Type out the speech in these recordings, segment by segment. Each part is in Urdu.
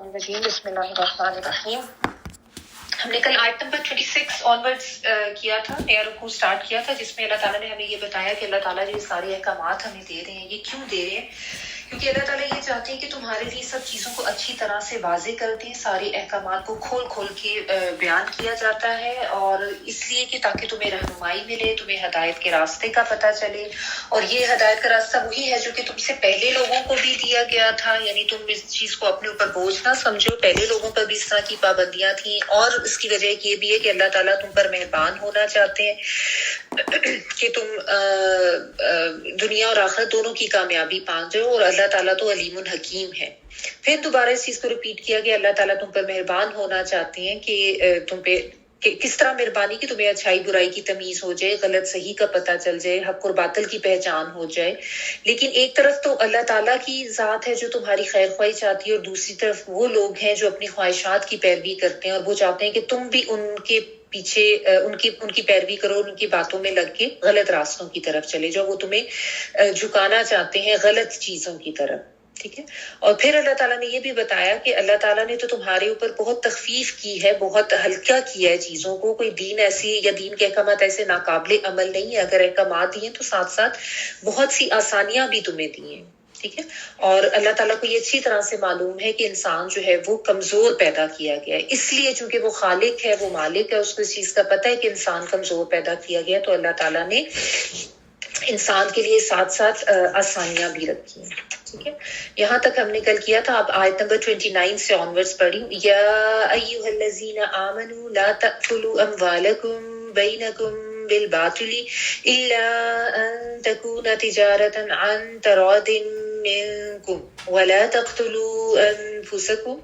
الرجیم بسم اللہ الرحمن الرحیم. ہم نے کل آیت نمبر 26 آنورڈز کیا تھا، نیا رکوع سٹارٹ کیا تھا، جس میں اللہ تعالیٰ نے ہمیں یہ بتایا کہ اللہ تعالیٰ جو یہ سارے احکامات ہمیں دے رہے ہیں یہ کیوں دے رہے ہیں، کیونکہ اللہ تعالیٰ یہ چاہتے ہیں کہ تمہارے لیے سب چیزوں کو اچھی طرح سے واضح کر دیں. سارے احکامات کو کھول کھول کے بیان کیا جاتا ہے، اور اس لیے کہ تاکہ تمہیں رہنمائی ملے، تمہیں ہدایت کے راستے کا پتہ چلے. اور یہ ہدایت کا راستہ وہی ہے جو کہ تم سے پہلے لوگوں کو بھی دیا گیا تھا، یعنی تم اس چیز کو اپنے اوپر بوجھ نہ سمجھو. پہلے لوگوں پر بھی اس طرح کی پابندیاں تھیں، اور اس کی وجہ یہ بھی ہے کہ اللہ تعالیٰ تم پر مہربان ہونا چاہتے ہیں کہ تم دنیا اور آخرت دونوں کی کامیابی پا جاؤ، اور اللہ تعالیٰ تو علیم الحکیم ہے. پھر دوبارہ اس چیز کو ریپیٹ کیا کہ اللہ تعالیٰ تم پر مہربان ہونا چاہتے ہیں کہ تم پہ کہ کس طرح مہربانی کی تمہیں اچھائی برائی کی تمیز ہو جائے، غلط صحیح کا پتہ چل جائے، حق اور باطل کی پہچان ہو جائے. لیکن ایک طرف تو اللہ تعالیٰ کی ذات ہے جو تمہاری خیر خواہی چاہتی ہے، اور دوسری طرف وہ لوگ ہیں جو اپنی خواہشات کی پیروی کرتے ہیں، اور وہ چاہتے ہیں کہ تم بھی ان کے پیچھے ان کی پیروی کرو، ان کی باتوں میں لگ کے غلط راستوں کی طرف چلے جاؤ. وہ تمہیں جھکانا چاہتے ہیں غلط چیزوں کی طرف. ٹھیک ہے. اور پھر اللہ تعالیٰ نے یہ بھی بتایا کہ اللہ تعالیٰ نے تو تمہارے اوپر بہت تخفیف کی ہے، بہت ہلکا کیا ہے چیزوں کو. کوئی دین ایسی یا دین کے احکامات ایسے ناقابل عمل نہیں ہے. اگر احکامات دیے تو ساتھ ساتھ بہت سی آسانیاں بھی تمہیں دی ہیں. ٹھیک ہے. اور اللہ تعالیٰ کو یہ اچھی طرح سے معلوم ہے کہ انسان جو ہے وہ کمزور پیدا کیا گیا ہے، اس لیے چونکہ وہ خالق ہے، وہ مالک ہے، اس کو اس چیز کا پتہ ہے کہ انسان کمزور پیدا کیا گیا ہے، تو اللہ تعالیٰ نے انسان کے لیے ساتھ ساتھ آسانیاں بھی رکھی ہیں. ٹھیک ہے. یہاں تک ہم نے کل کیا تھا. اب آیت نمبر 29 سے آنورڈز پڑھی. یا ایھا الذین آمنوا لا تأکلوا اموالکم بینکم بالباطل الا ان تکون تجارۃ عن تراض منکم ولا تقتلوا انفسکم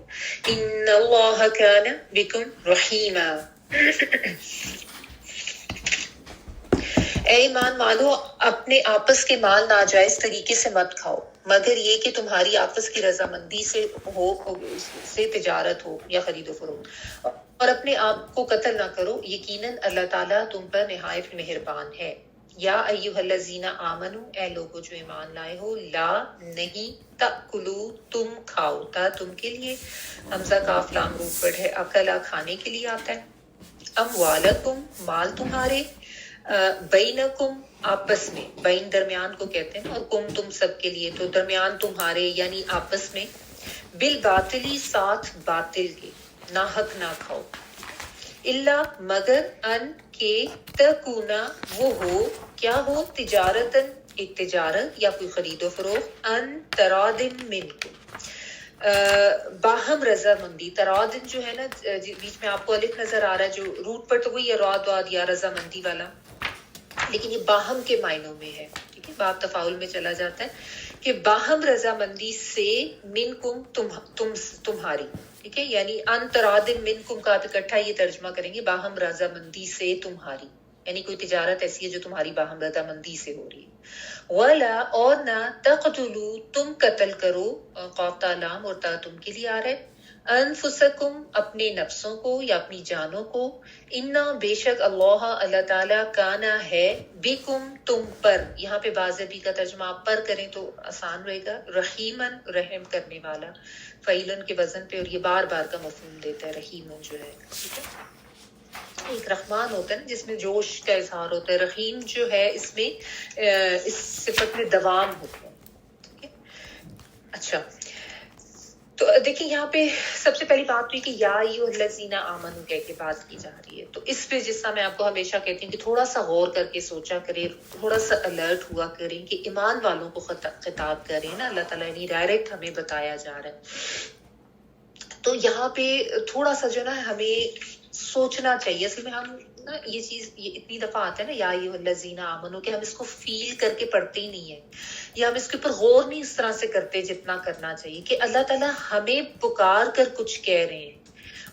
ان اللہ کان بکم رحیما. اے ایمان والو، اپنے آپس کے مال ناجائز طریقے سے مت کھاؤ، مگر یہ کہ تمہاری آپس کی رضامندی سے تجارت ہو یا خرید و فروخت. اور اپنے آپ کو قتل نہ کرو، یقیناً اللہ تعالیٰ تم پر نہایت مہربان ہے. یا ایھا الذین آمنو، اے لوگو جو ایمان لائے ہو، لا نہیں، تأکلو تم کھاؤ، تا تم کے لیے، حمزہ کاف لام روٹ ورڈ ہے، اکلا کھانے کے لیے آتا ہے، اموالکم مال تمہارے، بینکم آپس میں، بین درمیان کو کہتے ہیں، اور کم تم سب کے لیے، تو درمیان تمہارے یعنی آپس میں، بالباطلی ساتھ باطل کے، نہ حق نہ کھاؤ، اللہ مگر ان کے تکونا وہ ہو، کیا ہو، تجارتن ایک تجارت یا کوئی خرید و فروخت، ان ترادن منکم باہم رضامندی. ترادن جو ہے نا، بیچ میں آپ کو الف نظر آ رہا ہے، جو روٹ پر تو وہی ہے راد واد یا رضامندی والا، لیکن یہ باہم کے معنوں میں ہے. ٹھیک ہے. باب تفاعل میں چلا جاتا ہے کہ باہم رضامندی سے، منکم تمہاری. ٹھیک ہے. یعنی ان ترادن منکم کا آپ اکٹھا یہ ترجمہ کریں گے، باہم رضامندی سے تمہاری، یعنی کوئی تجارت ایسی ہے جو تمہاری باہم رضامندی سے ہو رہی ہے. ولا اور نہ، تقتلوا تم قتل کرو، قاف تا لام اور تا تم کے لیے آ رہا ہے، انفسکم اپنے نفسوں کو یا اپنی جانوں کو، انا بے شک اللہ تعالیٰ کانا ہے، بکم تم پر، یہاں پہ باذبی کا ترجمہ آپ پر کریں تو آسان رہے گا، رحیمن رحم کرنے والا، فعیلن کے وزن پہ، اور یہ بار بار کا مفہوم دیتا ہے رحیمن جو ہے. ٹھیک ہے. ایک رحمان ہوتا ہے نا جس میں جوش کا اظہار ہوتا ہے، رحیم جو ہے اس میں اس صفت میں دوام ہوتا ہے. ٹھیک ہے. اچھا، تو دیکھیں یہاں پہ سب سے پہلی بات ہوئی کہ یا ایھا الذین آمنو کہہ کے بات کی جا رہی ہے. تو اس پہ جس طرح میں آپ کو ہمیشہ کہتی ہوں کہ تھوڑا سا غور کر کے سوچا کریں، تھوڑا سا الرٹ ہوا کریں کہ ایمان والوں کو خطاب کر رہے ہیں نا اللہ تعالیٰ نے، ڈائریکٹ ہمیں بتایا جا رہا ہے. تو یہاں پہ تھوڑا سا جو نا ہمیں سوچنا چاہیے. اصل میں ہم نا یہ چیز یہ اتنی دفعہ آتا ہے نا یا ایھا الذین آمنو، کہ ہم اس کو فیل کر کے پڑھتے ہی نہیں ہیں، یا ہم اس کے اوپر غور نہیں اس طرح سے کرتے جتنا کرنا چاہیے، کہ اللہ تعالیٰ ہمیں پکار کر کچھ کہہ رہے ہیں،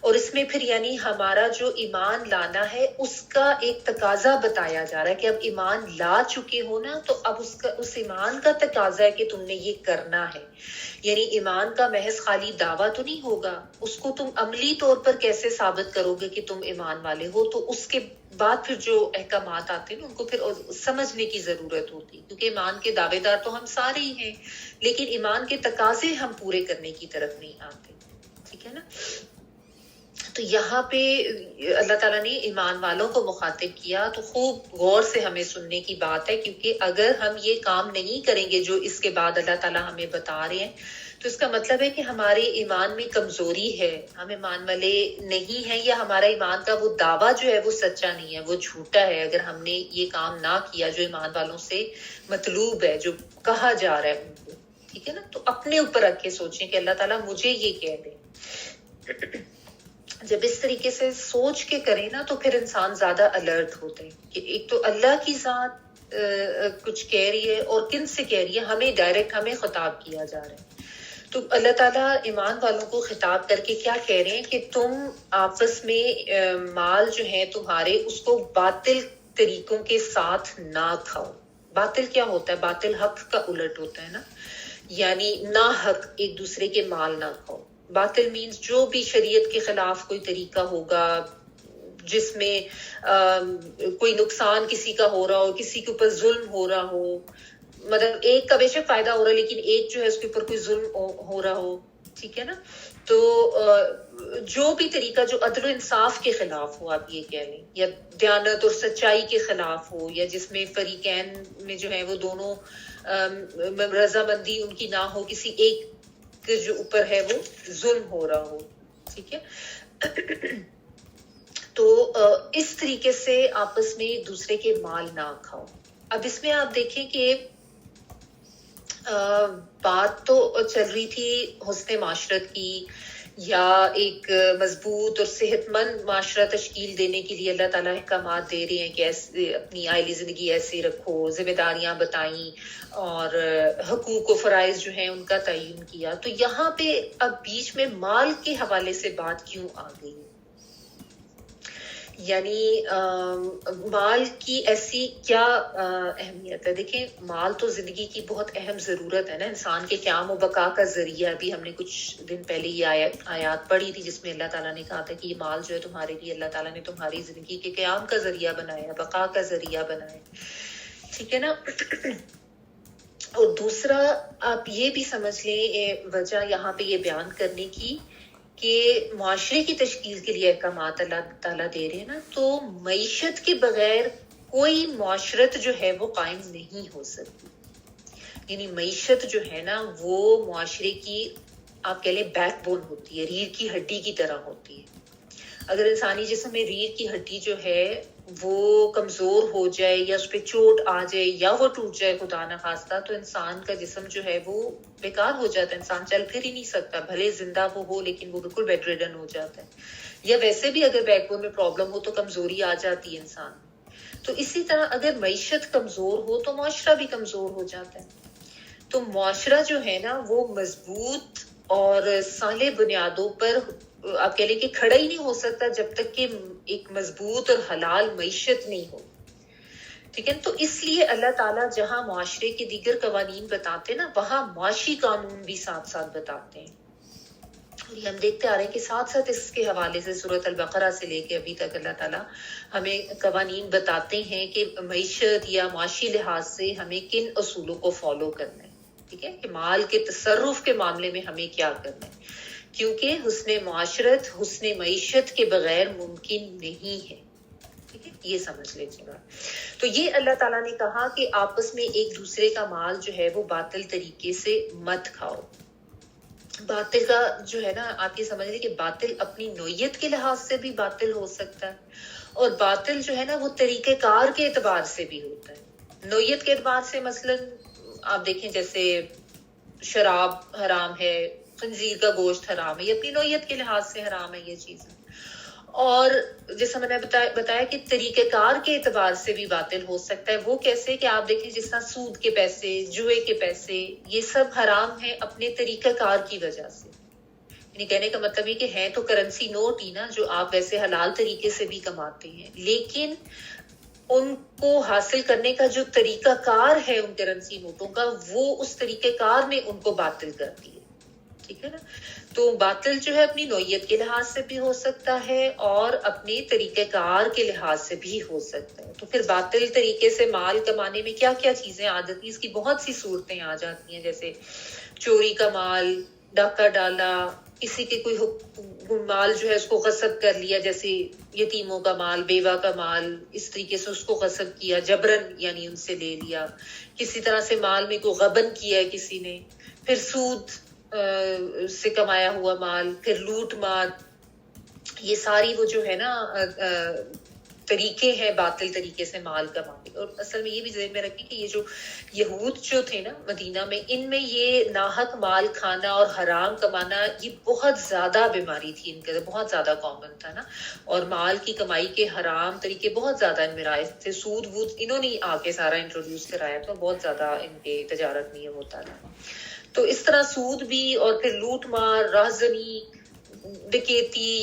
اور اس میں پھر یعنی ہمارا جو ایمان لانا ہے اس کا ایک تقاضا بتایا جا رہا ہے کہ اب ایمان لا چکے ہو نا، تو اب اس ایمان کا تقاضا ہے کہ تم نے یہ کرنا ہے. یعنی ایمان کا محض خالی دعویٰ تو نہیں ہوگا، اس کو تم عملی طور پر کیسے ثابت کرو گے کہ تم ایمان والے ہو. تو اس کے بعد پھر جو احکامات آتے ہیں ان کو پھر سمجھنے کی ضرورت ہوتی، کیونکہ ایمان کے دعوے دار تو ہم سارے ہی ہیں، لیکن ایمان کے تقاضے ہم پورے کرنے کی طرف نہیں آتے. ٹھیک ہے نا. تو یہاں پہ اللہ تعالیٰ نے ایمان والوں کو مخاطب کیا. تو خوب غور سے ہمیں سننے کی بات ہے، کیونکہ اگر ہم یہ کام نہیں کریں گے جو اس کے بعد اللہ تعالیٰ ہمیں بتا رہے ہیں، تو اس کا مطلب ہے کہ ہمارے ایمان میں کمزوری ہے، ہم ایمان والے نہیں ہیں، یا ہمارا ایمان کا وہ دعویٰ جو ہے وہ سچا نہیں ہے، وہ جھوٹا ہے. اگر ہم نے یہ کام نہ کیا جو ایمان والوں سے مطلوب ہے، جو کہا جا رہا ہے ان کو. ٹھیک ہے نا. تو اپنے اوپر رکھ کے سوچیں کہ اللہ تعالیٰ مجھے یہ کہہ دے. جب اس طریقے سے سوچ کے کریں نا تو پھر انسان زیادہ الرٹ ہوتے ہیں کہ ایک تو اللہ کی ذات کچھ کہہ رہی ہے، اور کن سے کہہ رہی ہے، ہمیں ڈائریکٹ ہمیں خطاب کیا جا رہا ہے. تو اللہ تعالیٰ ایمان والوں کو خطاب کر کے کیا کہہ رہے ہیں کہ تم آپس میں مال جو ہے تمہارے، اس کو باطل طریقوں کے ساتھ نہ کھاؤ. باطل کیا ہوتا ہے؟ باطل حق کا الٹ ہوتا ہے نا، یعنی نا حق ایک دوسرے کے مال نہ کھاؤ. باطل مینز جو بھی شریعت کے خلاف کوئی طریقہ ہوگا جس میں کوئی نقصان کسی کا ہو رہا ہو، کسی کے اوپر ظلم ہو رہا ہو، مطلب ایک کا بے شک فائدہ ہو رہا ہے لیکن ایک جو ہے اس کے اوپر کوئی ظلم ہو رہا ہو. ٹھیک ہے نا. تو جو بھی طریقہ جو عدل و انصاف کے خلاف ہو، آپ یہ کہہ لیں، یا دیانت اور سچائی کے خلاف ہو، یا جس میں فریقین میں جو ہے وہ دونوں رضامندی ان کی نہ ہو، کسی ایک جو اوپر ہے وہ ظلم ہو رہا ہو. ٹھیک ہے. تو اس طریقے سے آپس میں ایک دوسرے کے مال نہ کھاؤ. اب اس میں آپ دیکھیں کہ بات تو چل رہی تھی حسن معاشرت کی، یا ایک مضبوط اور صحت مند معاشرہ تشکیل دینے کے لیے اللہ تعالیٰ احکامات دے رہے ہیں کہ ایسے اپنی عائلی زندگی ایسے رکھو، ذمہ داریاں بتائیں، اور حقوق و فرائض جو ہیں ان کا تعین کیا. تو یہاں پہ اب بیچ میں مال کے حوالے سے بات کیوں آ گئی؟ یعنی مال کی ایسی کیا اہمیت ہے؟ دیکھیں، مال تو زندگی کی بہت اہم ضرورت ہے نا، انسان کے قیام و بقا کا ذریعہ. ابھی ہم نے کچھ دن پہلے یہ آیات پڑھی تھی جس میں اللہ تعالیٰ نے کہا تھا کہ یہ مال جو ہے تمہارے لیے اللہ تعالیٰ نے تمہاری زندگی کے قیام کا ذریعہ بنایا، بقا کا ذریعہ بنایا. ٹھیک ہے نا. اور دوسرا آپ یہ بھی سمجھ لیں وجہ یہاں پہ یہ بیان کرنے کی کہ معاشرے کی تشکیل کے لیے احکامات اللہ تعالیٰ دے رہے ہیں نا، تو معیشت کے بغیر کوئی معاشرت جو ہے وہ قائم نہیں ہو سکتی. یعنی معیشت جو ہے نا وہ معاشرے کی آپ کہہ لیں بیک بون ہوتی ہے، ریڑھ کی ہڈی کی طرح ہوتی ہے. اگر انسانی جسم میں ریڑھ کی ہڈی جو ہے وہ کمزور ہو جائے، یا اس پہ چوٹ آ جائے، یا وہ ٹوٹ جائے خدا نخواستہ، تو انسان کا جسم جو ہے وہ بیکار ہو جاتا ہے. انسان چل پھر ہی نہیں سکتا، بھلے زندہ وہ ہو لیکن وہ بالکل بیڈ ریڈن ہو جاتا ہے. یا ویسے بھی اگر بیک بون میں پرابلم ہو تو کمزوری آ جاتی ہے انسان. تو اسی طرح اگر معیشت کمزور ہو تو معاشرہ بھی کمزور ہو جاتا ہے. تو معاشرہ جو ہے نا وہ مضبوط اور صالح بنیادوں پر آپ کہہ لیں کہ کھڑا ہی نہیں ہو سکتا جب تک کہ ایک مضبوط اور حلال معیشت نہیں ہو. ٹھیک ہے. تو اس لیے اللہ تعالیٰ جہاں معاشرے کے دیگر قوانین بتاتے نا، وہاں معاشی قانون بھی ساتھ ساتھ بتاتے ہیں. یہ ہم دیکھتے آ رہے ہیں کہ ساتھ ساتھ اس کے حوالے سے سورۃ البقرہ سے لے کے ابھی تک اللہ تعالیٰ ہمیں قوانین بتاتے ہیں کہ معیشت یا معاشی لحاظ سے ہمیں کن اصولوں کو فالو کرنا ہے. ٹھیک ہے. کہ مال کے تصرف کے معاملے میں ہمیں کیا کرنا ہے، کیونکہ حسن معاشرت حسن معیشت کے بغیر ممکن نہیں ہے. ٹھیک ہے. یہ سمجھ لیجیے گا. تو یہ اللہ تعالیٰ نے کہا کہ آپس میں ایک دوسرے کا مال جو ہے وہ باطل طریقے سے مت کھاؤ. باطل کا جو ہے نا آپ یہ سمجھ لیں کہ باطل اپنی نوعیت کے لحاظ سے بھی باطل ہو سکتا ہے، اور باطل جو ہے نا وہ طریقہ کار کے اعتبار سے بھی ہوتا ہے. نوعیت کے اعتبار سے مثلاً آپ دیکھیں جیسے شراب حرام ہے، خنزیر کا گوشت حرام ہے، یہ اپنی نوعیت کے لحاظ سے حرام ہے یہ چیزیں. اور جیسا میں نے بتایا کہ طریقہ کار کے اعتبار سے بھی باطل ہو سکتا ہے. وہ کیسے کہ آپ دیکھیں جس طرح سود کے پیسے، جوئے کے پیسے، یہ سب حرام ہیں اپنے طریقہ کار کی وجہ سے. یعنی کہنے کا مطلب یہ کہ ہیں تو کرنسی نوٹ ہی نا جو آپ ویسے حلال طریقے سے بھی کماتے ہیں، لیکن ان کو حاصل کرنے کا جو طریقہ کار ہے ان کرنسی نوٹوں کا، وہ اس طریقہ کار میں ان کو باطل کرتی ہے. ٹھیک ہے نا. تو باطل جو ہے اپنی نوعیت کے لحاظ سے بھی ہو سکتا ہے اور اپنے طریقہ کار کے لحاظ سے بھی ہو سکتا ہے. تو پھر باطل طریقے سے مال کمانے میں کیا کیا چیزیں آ جاتی ہیں، اس کی بہت سی صورتیں آ جاتی ہیں، جیسے چوری کا مال، ڈاکہ ڈالا، کسی کے کوئی مال جو ہے اس کو غصب کر لیا، جیسے یتیموں کا مال، بیوہ کا مال، اس طریقے سے اس کو غصب کیا، جبرن یعنی ان سے لے لیا، کسی طرح سے مال میں کوئی غبن کیا ہے کسی نے، پھر سود سے کمایا ہوا مال، پھر لوٹ مار، یہ ساری وہ جو ہے نا طریقے ہیں باطل طریقے سے مال کمانے۔ اور اصل میں یہ بھی ذہن میں رکھیں کہ یہ جو یہود جو تھے نا مدینہ میں، ان میں یہ ناحق مال کھانا اور حرام کمانا یہ بہت زیادہ بیماری تھی ان کے، بہت زیادہ کامن تھا نا، اور مال کی کمائی کے حرام طریقے بہت زیادہ ان میں رائج تھے۔ سود وود انہوں نے آ کے سارا انٹروڈیوس کرایا تھا، بہت زیادہ ان کے تجارت میں یہ ہوتا تھا۔ تو اس طرح سود بھی، اور پھر لوٹ مار، راہزنی، ڈکیتی،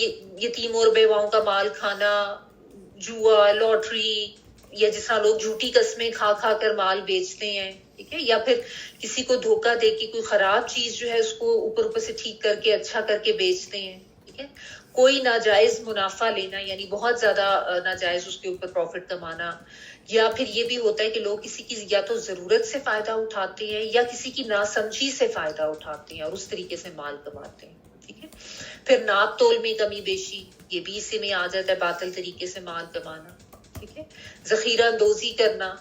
یتیم اور بیواؤں کا مال کھانا، جوا، لاٹری، یا جس طرح لوگ جھوٹی قسمیں کھا کھا کر مال بیچتے ہیں، ٹھیک ہے، یا پھر کسی کو دھوکہ دے کے کوئی خراب چیز جو ہے اس کو اوپر اوپر سے ٹھیک کر کے اچھا کر کے بیچتے ہیں، ٹھیک ہے، کوئی ناجائز منافع لینا، یعنی بہت زیادہ ناجائز اس کے اوپر پروفٹ کمانا، یا پھر یہ بھی ہوتا ہے کہ لوگ کسی کی یا تو ضرورت سے فائدہ اٹھاتے ہیں یا کسی کی ناسمجھی سے فائدہ اٹھاتے ہیں اور اس طریقے سے مال کماتے ہیں، ٹھیک ہے۔ پھر ناپ تول میں کمی بیشی، یہ بھی اسی میں آ جاتا ہے باطل طریقے سے مال کمانا، ٹھیک ہے۔ ذخیرہ اندوزی کرنا،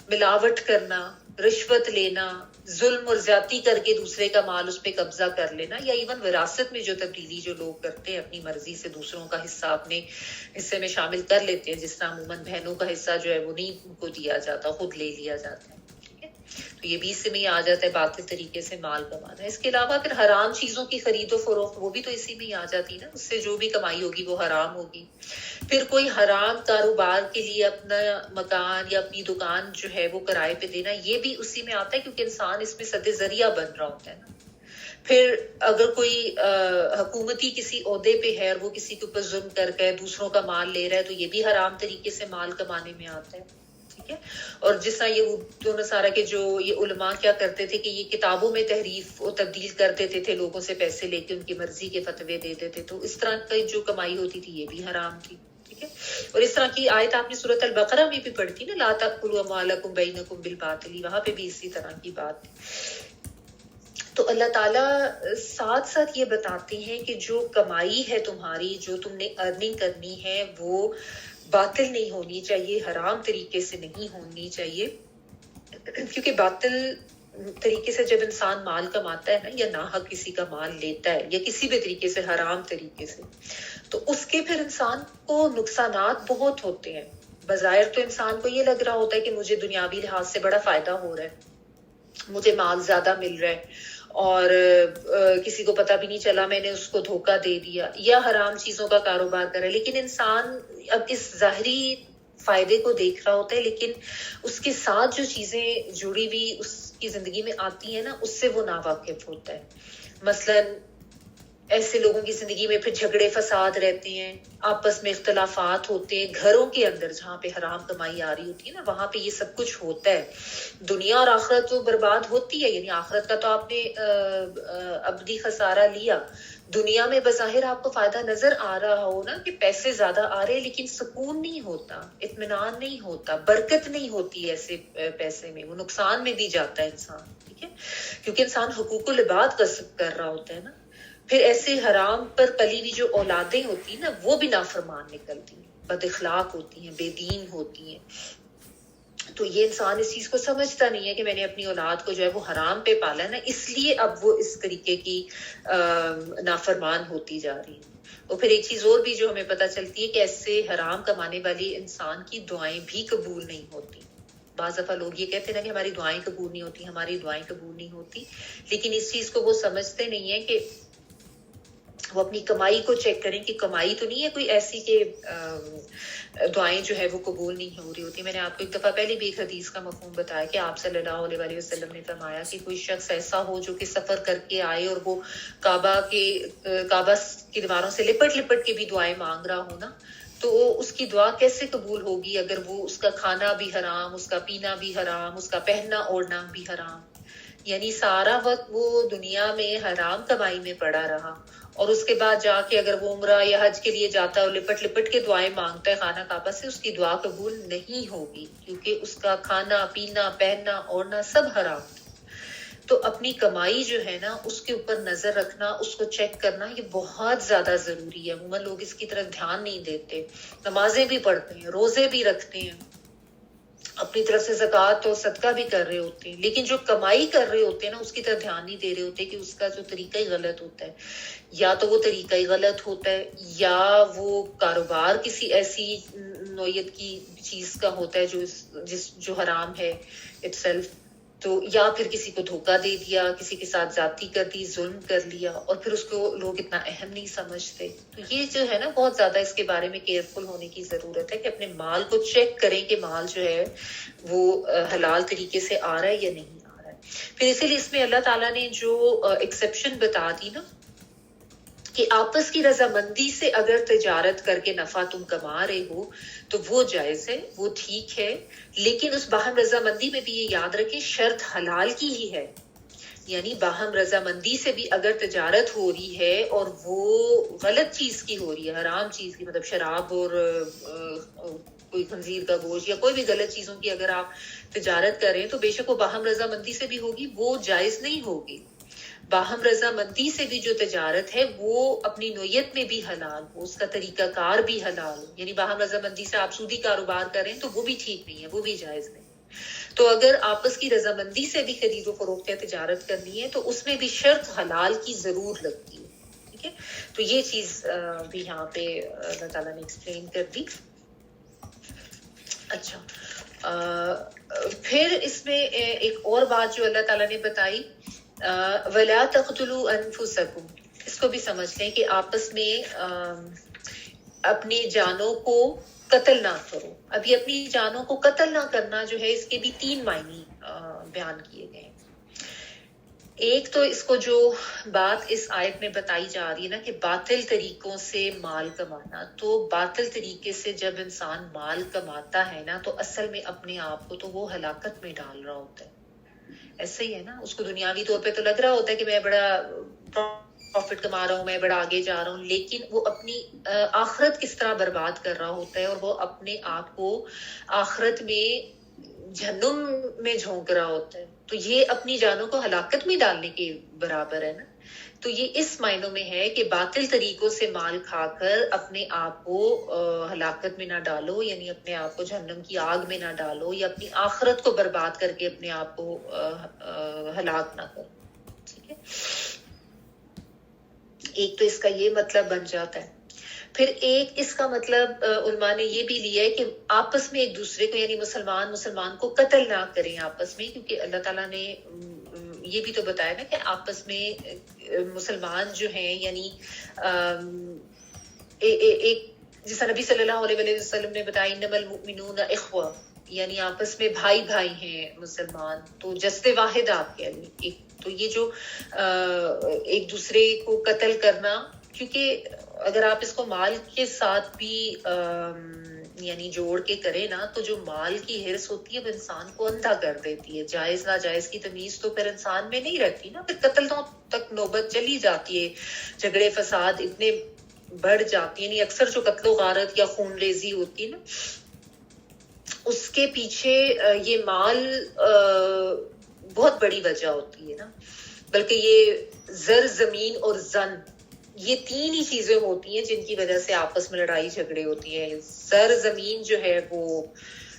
ملاوٹ کرنا، رشوت لینا، ظلم اور زیادتی کر کے دوسرے کا مال اس پہ قبضہ کر لینا، یا ایون وراثت میں جو تبدیلی جو لوگ کرتے ہیں اپنی مرضی سے دوسروں کا حصہ اپنے حصے میں شامل کر لیتے ہیں، جس طرح عموماً بہنوں کا حصہ جو ہے وہ نہیں ان کو دیا جاتا، خود لے لیا جاتا ہے، ٹھیک ہے۔ تو یہ بھی اس میں آ جاتا ہے باطل طریقے سے مال کمانا۔ اس کے علاوہ پھر حرام چیزوں کی خرید و فروخت، وہ بھی تو اسی میں آ جاتی نا، اس سے جو بھی کمائی ہوگی وہ حرام ہوگی۔ پھر کوئی حرام کاروبار کے لیے اپنا مکان یا اپنی دکان جو ہے وہ کرائے پہ دینا، یہ بھی اسی میں آتا ہے، کیونکہ انسان اس میں سد ذریعہ بن رہا ہوتا ہے نا۔ پھر اگر کوئی حکومتی کسی عہدے پہ ہے اور وہ کسی کے اوپر ظلم کر کے دوسروں کا مال لے رہا ہے، تو یہ بھی حرام طریقے سے مال کمانے میں آتا ہے، ٹھیک ہے۔ اور جس طرح یہ نصارہ کے جو یہ علماء کیا کرتے تھے کہ یہ کتابوں میں تحریف و تبدیل کر دیتے تھے، لوگوں سے پیسے لے کے ان کی مرضی کے فتوے دے دیتے، تو اس طرح کی جو کمائی ہوتی تھی یہ بھی حرام تھی، ٹھیک ہے۔ اور اس طرح کی آیت آپ نے سورۃ البقرہ میں بھی پڑھی تھی نا، لا تأکلوا اموالکم بینکم بالباطل، وہاں پہ بھی اسی طرح کی بات تھی۔ تو اللہ تعالیٰ ساتھ ساتھ یہ بتاتے ہیں کہ جو کمائی ہے تمہاری، جو تم نے ارننگ کرنی ہے، وہ باطل نہیں ہونی چاہیے، حرام طریقے سے نہیں ہونی چاہیے، کیونکہ باطل طریقے سے جب انسان مال کماتا ہے نا، یا ناحق کسی کا مال لیتا ہے یا کسی بھی طریقے سے حرام طریقے سے، تو اس کے پھر انسان کو نقصانات بہت ہوتے ہیں۔ بظاہر تو انسان کو یہ لگ رہا ہوتا ہے کہ مجھے دنیاوی لحاظ سے بڑا فائدہ ہو رہا ہے، مجھے مال زیادہ مل رہا ہے، اور کسی کو پتہ بھی نہیں چلا، میں نے اس کو دھوکہ دے دیا، یا حرام چیزوں کا کاروبار کرا، لیکن انسان اب اس ظاہری فائدے کو دیکھ رہا ہوتا ہے، لیکن اس کے ساتھ جو چیزیں جڑی ہوئی اس کی زندگی میں آتی ہیں نا، اس سے وہ ناواقف ہوتا ہے۔ مثلاً ایسے لوگوں کی زندگی میں پھر جھگڑے فساد رہتے ہیں، آپس میں اختلافات ہوتے ہیں، گھروں کے اندر جہاں پہ حرام کمائی آ رہی ہوتی ہے نا، وہاں پہ یہ سب کچھ ہوتا ہے۔ دنیا اور آخرت تو برباد ہوتی ہے، یعنی آخرت کا تو آپ نے ابدی خسارہ لیا، دنیا میں بظاہر آپ کو فائدہ نظر آ رہا ہو نا کہ پیسے زیادہ آ رہے، لیکن سکون نہیں ہوتا، اطمینان نہیں ہوتا، برکت نہیں ہوتی ایسے پیسے میں، وہ نقصان میں بھی جاتا ہے انسان، ٹھیک ہے، کیونکہ انسان حقوق العباد غصب کر رہا ہوتا ہے نا۔ پھر ایسے حرام پر پلی ہوئی جو اولادیں ہوتی ہیں نا، وہ بھی نافرمان نکلتی ہیں، بد اخلاق ہوتی ہیں، بے دین ہوتی ہیں۔ تو یہ انسان اس چیز کو سمجھتا نہیں ہے کہ میں نے اپنی اولاد کو جو ہے وہ حرام پہ پالا ہے نا، اس لیے اب وہ اس طریقے کی نافرمان ہوتی جا رہی ہے۔ اور پھر ایک چیز اور بھی جو ہمیں پتہ چلتی ہے کہ ایسے حرام کمانے والی انسان کی دعائیں بھی قبول نہیں ہوتی۔ بعض دفعہ لوگ یہ کہتے ہیں نا کہ ہماری دعائیں قبول نہیں ہوتی، ہماری دعائیں قبول نہیں ہوتی، لیکن اس چیز کو وہ سمجھتے نہیں ہیں کہ وہ اپنی کمائی کو چیک کریں کہ کمائی تو نہیں ہے کوئی ایسی کہ دعائیں جو ہے وہ قبول نہیں ہو رہی ہوتی۔ میں نے آپ کو ایک دفعہ پہلے بھی ایک حدیث کا مفہوم بتایا کہ آپ صلی اللہ علیہ وسلم نے فرمایا کہ کوئی شخص ایسا ہو جو کہ سفر کر کے آئے اور وہ کعبہ کی دیواروں سے لپٹ لپٹ کے بھی دعائیں مانگ رہا ہو نا، تو اس کی دعا کیسے قبول ہوگی اگر وہ اس کا کھانا بھی حرام، اس کا پینا بھی حرام، اس کا پہننا اوڑھنا بھی حرام، یعنی سارا وقت وہ دنیا میں حرام کمائی میں پڑا رہا، اور اس کے بعد جا کے اگر وہ عمرہ یا حج کے لیے جاتا ہے اور لپٹ لپٹ کے دعائیں مانگتا ہے خانہ کعبہ سے، اس کی دعا قبول نہیں ہوگی، کیونکہ اس کا کھانا پینا پہننا اوڑھنا سب حرام۔ تو اپنی کمائی جو ہے نا اس کے اوپر نظر رکھنا، اس کو چیک کرنا، یہ بہت زیادہ ضروری ہے. عموماً لوگ اس کی طرف دھیان نہیں دیتے. نمازیں بھی پڑھتے ہیں، روزے بھی رکھتے ہیں، اپنی طرف سے زکوٰۃ اور صدقہ بھی کر رہے ہوتے ہیں، لیکن جو کمائی کر رہے ہوتے ہیں نا اس کی طرف دھیان نہیں دے رہے ہوتے کہ اس کا جو طریقہ ہی غلط ہوتا ہے. یا تو وہ طریقہ ہی غلط ہوتا ہے، یا وہ کاروبار کسی ایسی نوعیت کی چیز کا ہوتا ہے جو حرام ہے اٹ سیلف. تو یا پھر کسی کو دھوکہ دے دیا، کسی کے ساتھ زیادتی کر دی، ظلم کر لیا، اور پھر اس کو لوگ اتنا اہم نہیں سمجھتے. تو یہ جو ہے نا بہت زیادہ اس کے بارے میں کیئرفل ہونے کی ضرورت ہے کہ اپنے مال کو چیک کریں کہ مال جو ہے وہ حلال طریقے سے آ رہا ہے یا نہیں آ رہا ہے. پھر اسی لیے اس میں اللہ تعالیٰ نے جو ایکسیپشن بتا دی نا کہ آپس کی رضامندی سے اگر تجارت کر کے نفع تم کما رہے ہو تو وہ جائز ہے، وہ ٹھیک ہے، لیکن اس باہم رضامندی میں بھی یہ یاد رکھیں شرط حلال کی ہی ہے. یعنی باہم رضامندی سے بھی اگر تجارت ہو رہی ہے اور وہ غلط چیز کی ہو رہی ہے، حرام چیز کی، مطلب شراب اور کوئی خنزیر کا گوشت یا کوئی بھی غلط چیزوں کی اگر آپ تجارت کر رہے ہیں تو بے شک وہ باہم رضامندی سے بھی ہوگی، وہ جائز نہیں ہوگی. باہم رضامندی سے بھی جو تجارت ہے وہ اپنی نوعیت میں بھی حلال ہو، اس کا طریقہ کار بھی حلال ہو. یعنی باہم رضامندی سے آپ سودی کاروبار کریں تو وہ بھی ٹھیک نہیں ہے، وہ بھی جائز نہیں. تو اگر آپس کی رضامندی سے بھی خرید و فروخت یا تجارت کرنی ہے تو اس میں بھی شرط حلال کی ضرور لگتی ہے. ٹھیک ہے، تو یہ چیز بھی یہاں پہ اللہ تعالیٰ نے ایکسپلین کر دی. اچھا، پھر اس میں ایک اور بات جو اللہ تعالیٰ نے بتائی، وَلَا تَقْتُلُوا أَنفُسَكُمْ، اس کو بھی سمجھ لیں کہ آپس میں اپنی جانوں کو قتل نہ کرو. ابھی اپنی جانوں کو قتل نہ کرنا جو ہے اس کے بھی 3 معنی بیان کیے گئے. ایک تو اس کو جو بات اس آیت میں بتائی جا رہی ہے نا کہ باطل طریقوں سے مال کمانا، تو باطل طریقے سے جب انسان مال کماتا ہے نا تو اصل میں اپنے آپ کو تو وہ ہلاکت میں ڈال رہا ہوتا ہے. ایسا ہی ہے نا، اس کو دنیاوی طور پہ تو لگ رہا ہوتا ہے کہ میں بڑا پروفٹ کما رہا ہوں، میں بڑا آگے جا رہا ہوں، لیکن وہ اپنی آخرت کس طرح برباد کر رہا ہوتا ہے اور وہ اپنے آپ کو آخرت میں جہنم میں جھونک رہا ہوتا ہے. تو یہ اپنی جانوں کو ہلاکت میں ڈالنے کے برابر ہے نا. تو یہ اس معنوں میں ہے کہ باطل طریقوں سے مال کھا کر اپنے آپ کو ہلاکت میں نہ ڈالو، یعنی اپنے آپ کو جہنم کی آگ میں نہ ڈالو، یا اپنی آخرت کو برباد کر کے اپنے آپ کو ہلاک نہ کرو. ٹھیک ہے، ایک تو اس کا یہ مطلب بن جاتا ہے. پھر ایک اس کا مطلب علماء نے یہ بھی لیا ہے کہ آپس میں ایک دوسرے کو، یعنی مسلمان کو قتل نہ کریں آپس میں، کیونکہ اللہ تعالیٰ نے یہ بھی تو بتایا نا کہ آپس میں مسلمان جو ہیں، یعنی ایک جیسا نبی صلی اللہ علیہ وسلم نے بتایا انما المؤمنون اخوہ، یعنی آپس میں بھائی بھائی ہیں مسلمان، تو جسد واحد آپ کے لیے. تو یہ جو ایک دوسرے کو قتل کرنا، کیونکہ اگر آپ اس کو مال کے ساتھ بھی یعنی جوڑ کے کرے نا تو جو مال کی حرص ہوتی ہے وہ انسان کو اندھا کر دیتی ہے. جائز ناجائز کی تمیز تو پھر انسان میں نہیں رہتی نا، پھر قتل تک نوبت چلی جاتی ہے، جھگڑے فساد اتنے بڑھ جاتی ہیں. یعنی اکثر جو قتل و غارت یا خون ریزی ہوتی ہے نا اس کے پیچھے یہ مال بہت بڑی وجہ ہوتی ہے نا. بلکہ یہ زر، زمین اور زن، یہ 3 ہی چیزیں ہوتی ہیں جن کی وجہ سے آپس میں لڑائی جھگڑے ہوتی ہیں. زر زمین جو ہے وہ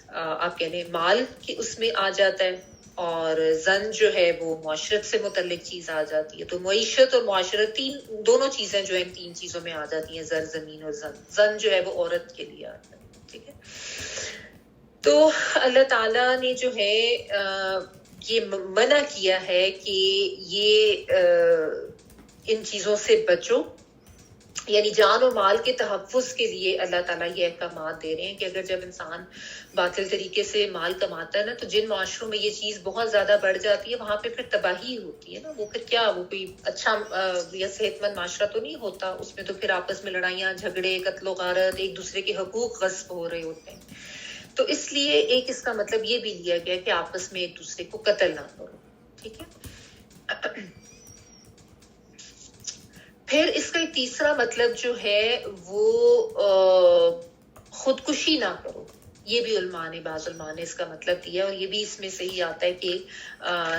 آپ کہہ لیں مال کی اس میں آ جاتا ہے، اور زن جو ہے وہ معاشرت سے متعلق چیز آ جاتی ہے. تو معیشت اور معاشرت دونوں چیزیں جو ہیں 3 چیزوں میں آ جاتی ہیں، زر، زمین اور زن. زن جو ہے وہ عورت کے لیے آتا ہے. ٹھیک ہے، تو اللہ تعالیٰ نے جو ہے یہ منع کیا ہے کہ یہ ان چیزوں سے بچو. یعنی جان و مال کے تحفظ کے لیے اللہ تعالیٰ یہ احکامات دے رہے ہیں کہ اگر جب انسان باطل طریقے سے مال کماتا ہے نا تو جن معاشروں میں یہ چیز بہت زیادہ بڑھ جاتی ہے وہاں پہ پھر تباہی ہوتی ہے نا. وہ پھر کیا، وہ کوئی اچھا یا صحت مند معاشرہ تو نہیں ہوتا. اس میں تو پھر آپس میں لڑائیاں جھگڑے، قتل و غارت، ایک دوسرے کے حقوق غصب ہو رہے ہوتے ہیں. تو اس لیے ایک اس کا مطلب یہ بھی لیا گیا کہ آپس میں ایک دوسرے کو قتل نہ کرو. ٹھیک ہے، پھر اس کا ایک تیسرا مطلب جو ہے وہ خودکشی نہ کرو. یہ بھی علماء نے بعض علماء نے اس کا مطلب دیا، اور یہ بھی اس میں صحیح آتا ہے کہ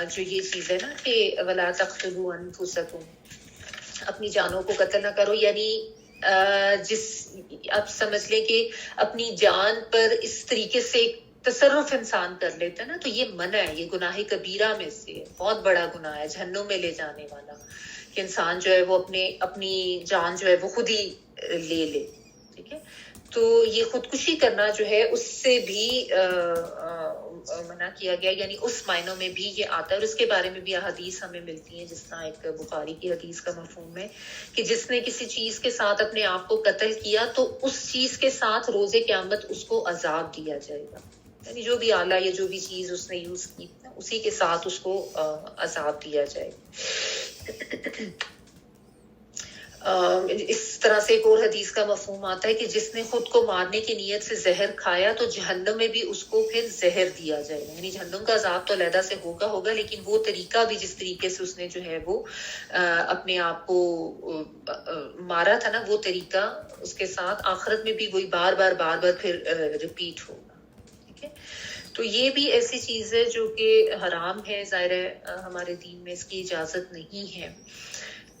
جو یہ چیز ہے نا کہ ولا تقتلوا انفسکم، اپنی جانوں کو قتل نہ کرو، یعنی جس آپ سمجھ لیں کہ اپنی جان پر اس طریقے سے تصرف انسان کر لیتا ہے نا، تو یہ منع ہے، یہ گناہ کبیرہ میں سے ہے، بہت بڑا گناہ ہے، جہنم میں لے جانے والا، کہ انسان جو ہے وہ اپنی جان جو ہے وہ خود ہی لے لے، ٹھیک ہے۔ تو یہ خودکشی کرنا جو ہے اس سے بھی منع کیا گیا، یعنی اس معنوں میں بھی یہ آتا ہے، اور اس کے بارے میں بھی احادیث ہمیں ملتی ہیں، جس طرح ایک بخاری کی حدیث کا مفہوم ہے کہ جس نے کسی چیز کے ساتھ اپنے آپ کو قتل کیا تو اس چیز کے ساتھ روز قیامت اس کو عذاب دیا جائے گا، یعنی جو بھی آلہ یا جو بھی چیز اس نے یوز کی اسی کے ساتھ اس کو عذاب دیا جائے گا۔ اس طرح سے ایک اور حدیث کا مفہوم آتا ہے کہ جس نے خود کو مارنے کی نیت سے زہر کھایا تو جہنم میں بھی اس کو پھر زہر دیا جائے گا، یعنی جہنم کا عذاب تو علیحدہ سے ہوگا، لیکن وہ طریقہ بھی جس طریقے سے اس نے جو ہے وہ اپنے آپ کو مارا تھا نا، وہ طریقہ اس کے ساتھ آخرت میں بھی وہی بار بار پھر ریپیٹ ہوگا، ٹھیک ہے۔ تو یہ بھی ایسی چیز ہے جو کہ حرام ہے، ظاہر ہے ہمارے دین میں اس کی اجازت نہیں ہے،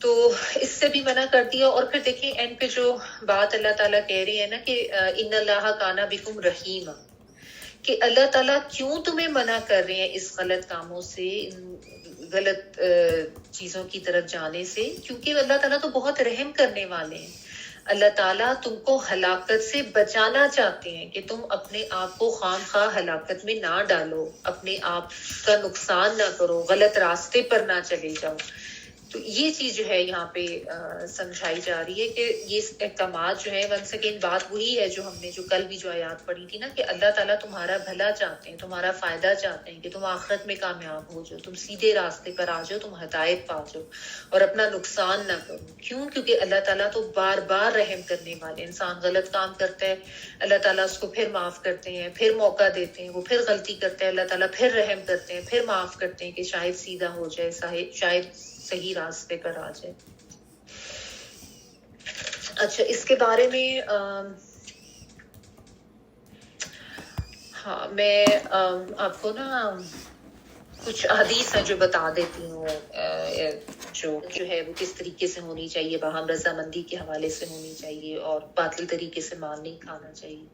تو اس سے بھی منع کر دیا۔ اور پھر دیکھیں اینڈ پہ جو بات اللہ تعالیٰ کہہ رہی ہے نا کہ ان اللہ کان بکم رحیما، کہ اللہ تعالیٰ کیوں تمہیں منع کر رہے ہیں اس غلط کاموں سے، غلط چیزوں کی طرف جانے سے، کیونکہ اللہ تعالیٰ تو بہت رحم کرنے والے ہیں، اللہ تعالیٰ تم کو ہلاکت سے بچانا چاہتے ہیں کہ تم اپنے آپ کو خام خواہ ہلاکت میں نہ ڈالو، اپنے آپ کا نقصان نہ کرو، غلط راستے پر نہ چلے جاؤ۔ تو یہ چیز جو ہے یہاں پہ سمجھائی جا رہی ہے کہ یہ احکامات جو ہے ونس اگین بات وہی ہے جو ہم نے جو کل بھی جو آیات پڑھی تھی نا، کہ اللہ تعالیٰ تمہارا بھلا چاہتے ہیں، تمہارا فائدہ چاہتے ہیں کہ تم آخرت میں کامیاب ہو جاؤ، تم سیدھے راستے پر آ جاؤ، تم ہدایت پا جاؤ اور اپنا نقصان نہ کرو۔ کیوں؟ کیونکہ اللہ تعالیٰ تو بار بار رحم کرنے والے، انسان غلط کام کرتا ہے اللہ تعالیٰ اس کو پھر معاف کرتے ہیں، پھر موقع دیتے ہیں، وہ پھر غلطی کرتے ہیں اللہ تعالیٰ پھر رحم کرتے ہیں، پھر معاف کرتے ہیں کہ شاید سیدھا ہو جائے، شاید صحیح راستے پر آ جائے۔ اچھا، اس کے بارے میں ہاں میں آپ کو نا کچھ حدیث ہیں جو بتا دیتی ہوں، جو ہے وہ کس طریقے سے ہونی چاہیے، باہم رضامندی کے حوالے سے ہونی چاہیے اور باطل طریقے سے مال نہیں کھانا چاہیے۔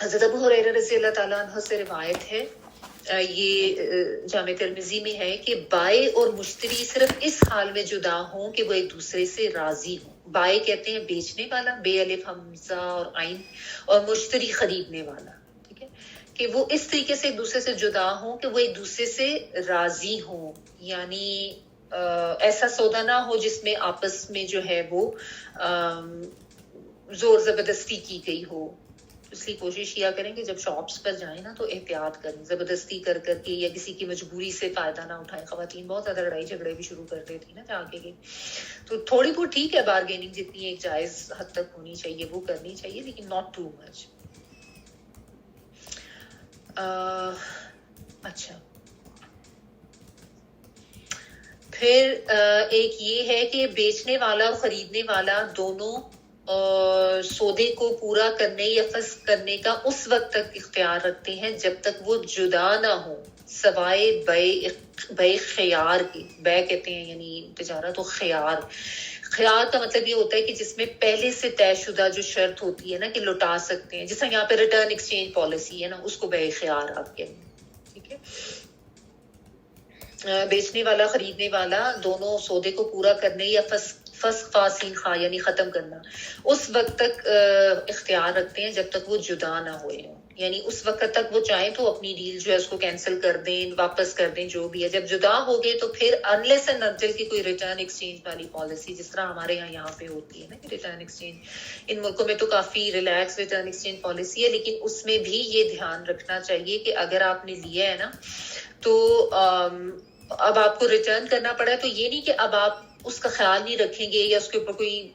حضرت ابو ہریرہ رضی اللہ تعالیٰ عنہ سے روایت ہے، یہ جامع ترمذی میں ہے کہ بائع اور مشتری صرف اس حال میں جدا ہوں کہ وہ ایک دوسرے سے راضی ہوں۔ بائع کہتے ہیں بیچنے والا، بے الف حمزہ اور عین، اور مشتری خریدنے والا، ٹھیک ہے، کہ وہ اس طریقے سے ایک دوسرے سے جدا ہوں کہ وہ ایک دوسرے سے راضی ہوں، یعنی ایسا سودا نہ ہو جس میں آپس میں جو ہے وہ زور زبردستی کی گئی ہو۔ اس لیے کوشش کیا کریں کہ جب شاپس پر جائیں نا تو احتیاط کریں، زبردستی کر کے یا کسی کی مجبوری سے فائدہ نہ اٹھائیں۔ خواتین بہت زیادہ لڑائی جھگڑے بھی شروع کر دیتی نا جا کے، تو تھوڑی بہت ٹھیک ہے بارگیننگ جتنی ایک جائز حد تک ہونی چاہیے وہ کرنی چاہیے، لیکن ناٹ ٹو مچ۔ اچھا، پھر ایک یہ ہے کہ بیچنے والا اور خریدنے والا دونوں سودے کو پورا کرنے یا فسخ کرنے کا اس وقت تک اختیار رکھتے ہیں جب تک وہ جدا نہ ہو، سوائے بے خیار کی۔ بے کہتے ہیں یعنی تجارت، و خیار کا مطلب یہ ہوتا ہے کہ جس میں پہلے سے طے شدہ جو شرط ہوتی ہے نا کہ لوٹا سکتے ہیں، جیسا یہاں پہ ریٹرن ایکسچینج پالیسی ہے نا، اس کو بے خیار آپ کہتے ہیں، ٹھیک ہے۔ بیچنے والا خریدنے والا دونوں سودے کو پورا کرنے یا فسخ فاسین خواہ یعنی ختم کرنا اس وقت تک اختیار رکھتے ہیں جب تک وہ جدا نہ ہوئے ہوں، یعنی اس وقت تک وہ چاہیں تو اپنی ڈیل جو ہے اس کو کینسل کر دیں، واپس کر دیں، جو بھی ہے۔ جب جدا ہو گئے تو پھر انلیس اینڈ انٹل کی کوئی ریٹرن ایکسچینج والی پالیسی، جس طرح ہمارے یہاں پہ ہوتی ہے نا کہ ریٹرن ایکسچینج، ان ملکوں میں تو کافی ریلیکس ریٹرن ایکسچینج پالیسی ہے، لیکن اس میں بھی یہ دھیان رکھنا چاہیے کہ اگر آپ نے لیا ہے نا تو اب آپ کو ریٹرن کرنا پڑا، تو یہ نہیں کہ اب آپ اس کا خیال نہیں رکھیں گے یا اس کے اوپر کوئی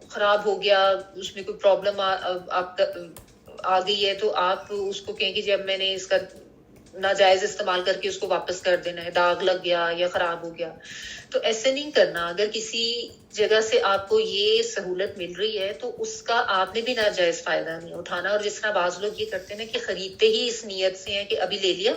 خراب ہو گیا، اس میں کوئی پرابلم آپ آ گئی ہے تو آپ اس کو کہیں کہ جب میں نے اس کا ناجائز استعمال کر کے اس کو واپس کر دینا ہے, داغ لگ گیا یا خراب ہو گیا. تو ایسے نہیں کرنا. اگر کسی جگہ سے آپ کو یہ سہولت مل رہی ہے تو اس کا آپ نے بھی ناجائز فائدہ نہیں اٹھانا. اور جس طرح بعض لوگ یہ کرتے ہیں نا کہ خریدتے ہی اس نیت سے ہیں کہ ابھی لے لیا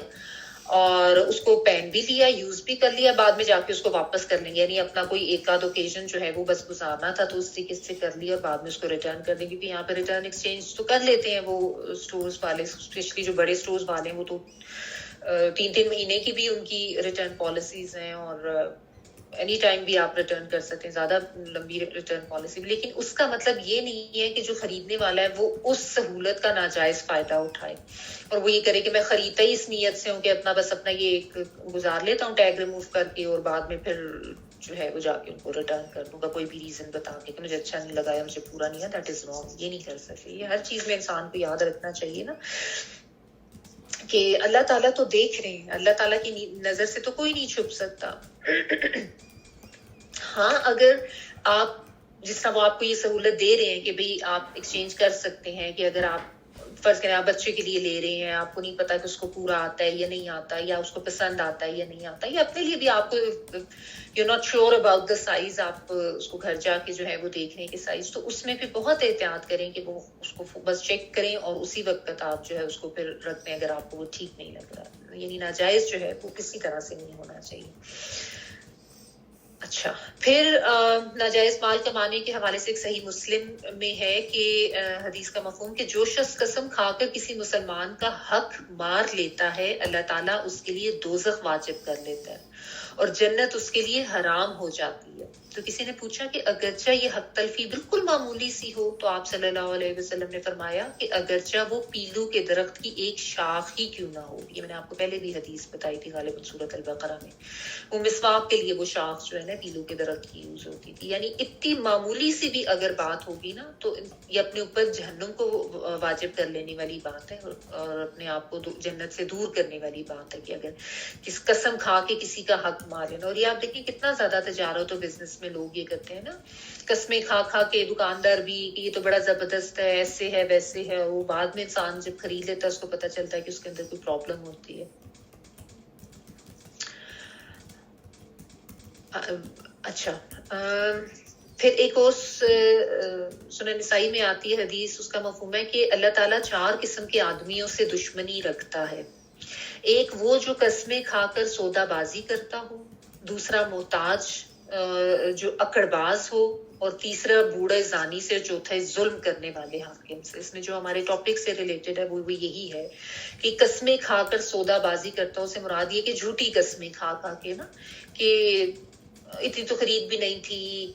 اور اس کو پہن بھی لیا, یوز بھی کر لیا, بعد میں جا کے اس کو واپس کر لیں گے, یعنی اپنا کوئی ایک آدھ اوکیزن جو ہے وہ بس گزارنا تھا تو اس طریقے سے کر لیا اور بعد میں اس کو ریٹرن کر دیں. کیونکہ یہاں پہ ریٹرن ایکسچینج تو کر لیتے ہیں وہ اسٹورز والے, اسپیشلی جو بڑے اسٹورز والے ہیں وہ تو 3 مہینے کی بھی ان کی ریٹرن پالیسیز ہیں اور اینی ٹائم بھی آپ ریٹرن کر سکتے ہیں, زیادہ لمبی ریٹرن پالیسی. لیکن اس کا مطلب یہ نہیں ہے کہ جو خریدنے والا ہے وہ اس سہولت کا ناجائز فائدہ اٹھائے اور وہ یہ کرے کہ میں خریدتا ہی اس نیت سے ہوں کہ اپنا بس اپنا یہ ایک گزار لیتا ہوں ٹیگ ریموو کر کے اور بعد میں پھر جو ہے وہ جا کے ان کو ریٹرن کر دوں گا کوئی بھی ریزن بتا کے کہ مجھے اچھا نہیں لگا یا مجھے پورا نہیں ہے. That is wrong. یہ نہیں کر سکتے. یہ ہر چیز میں انسان کو یاد رکھنا چاہیے نا کہ اللہ تعالیٰ تو دیکھ رہے ہیں, اللہ تعالیٰ کی نظر سے تو کوئی نہیں چھپ سکتا. ہاں اگر آپ جس طرح وہ آپ کو یہ سہولت دے رہے ہیں کہ بھئی آپ ایکسچینج کر سکتے ہیں کہ اگر آپ فرض کریں آپ بچے کے لیے لے رہے ہیں, آپ کو نہیں پتا کہ اس کو پورا آتا ہے یا نہیں آتا, یا اس کو پسند آتا ہے یا نہیں آتا, یا اپنے لیے بھی آپ کو you not sure about the size, آپ اس کو گھر جا کے جو ہے وہ دیکھ رہے ہیں کہ سائز, تو اس میں بھی بہت احتیاط کریں کہ وہ اس کو بس چیک کریں اور اسی وقت آپ جو ہے اس کو پھر رکھ دیں اگر آپ کو وہ ٹھیک نہیں لگ رہا. یعنی ناجائز جو ہے وہ کسی طرح سے نہیں ہونا چاہیے. اچھا, پھر ناجائز مال کمانے کے حوالے سے ایک صحیح مسلم میں ہے کہ حدیث کا مفہوم کہ جو شخص قسم کھا کر کسی مسلمان کا حق مار لیتا ہے اللہ تعالیٰ اس کے لیے دوزخ واجب کر لیتا ہے اور جنت اس کے لیے حرام ہو جاتی ہے. تو کسی نے پوچھا کہ اگرچہ یہ حق تلفی بالکل معمولی سی ہو تو آپ صلی اللہ علیہ وسلم نے فرمایا کہ اگرچہ وہ پیلو کے درخت کی ایک شاخ ہی کیوں نہ ہو. یہ میں نے آپ کو پہلے بھی حدیث بتائی تھی غالباً سورۃ البقرہ میں. وہ مسواک کے لیے وہ شاخ جو ہے نا پیلو کے درخت کی یوز ہوتی تھی. یعنی اتنی معمولی سی بھی اگر بات ہوگی نا تو یہ اپنے اوپر جہنم کو واجب کر لینے والی بات ہے اور اپنے آپ کو جنت سے دور کرنے والی بات ہے کہ اگر کس قسم کھا کے کسی کا حق مار لینا. اور یہ آپ دیکھیں کتنا زیادہ تجارت و بزنس میں لوگ یہ کرتے ہیں نا, قسمیں کھا کھا کے دکاندار بھی کہ یہ تو بڑا زبردست ہے, ایسے ہے ویسے ہے, وہ بعد میں انسان جب خرید لیتا ہے اس کو پتہ چلتا ہے کہ اس کے اندر کوئی پرابلم ہوتی ہے. اچھا, پھر ایک اور سنن نسائی میں آتی ہے حدیث, اس کا مفہوم ہے کہ اللہ تعالیٰ 4 قسم کے آدمیوں سے دشمنی رکھتا ہے. ایک وہ جو قسمیں کھا کر سودا بازی کرتا ہو, دوسرا محتاج جو اکڑ باز ہو, اور تیسرا بوڑھے زانی سے, چوتھا ظلم کرنے والے حاکم سے. اس میں جو ہمارے ٹاپک سے ریلیٹڈ ہے وہ یہی ہے کہ قسمیں کھا کر سودا بازی کرتا ہو, سے مراد یہ کہ جھوٹی قسمیں کھا کھا کے نا کہ اتنی تو خرید بھی نہیں تھی,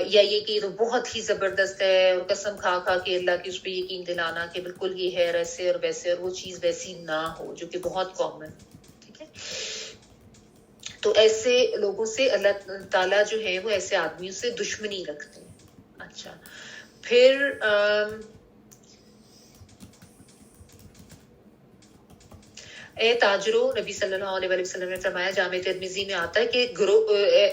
یا یہ کہ تو بہت ہی زبردست ہے, اور قسم کھا کھا کے اللہ کی اس پہ یقین دلانا کہ بالکل یہ ہے ایسے اور ویسے, اور وہ چیز ویسی نہ ہو, جو کہ بہت کامن. ٹھیک ہے, تو ایسے لوگوں سے اللہ تعالیٰ جو ہے وہ ایسے آدمیوں سے دشمنی رکھتے ہیں. اچھا, پھر اے تاجروں, نبی صلی اللہ علیہ وسلم نے فرمایا, جامع ترمذی میں آتا ہے کہ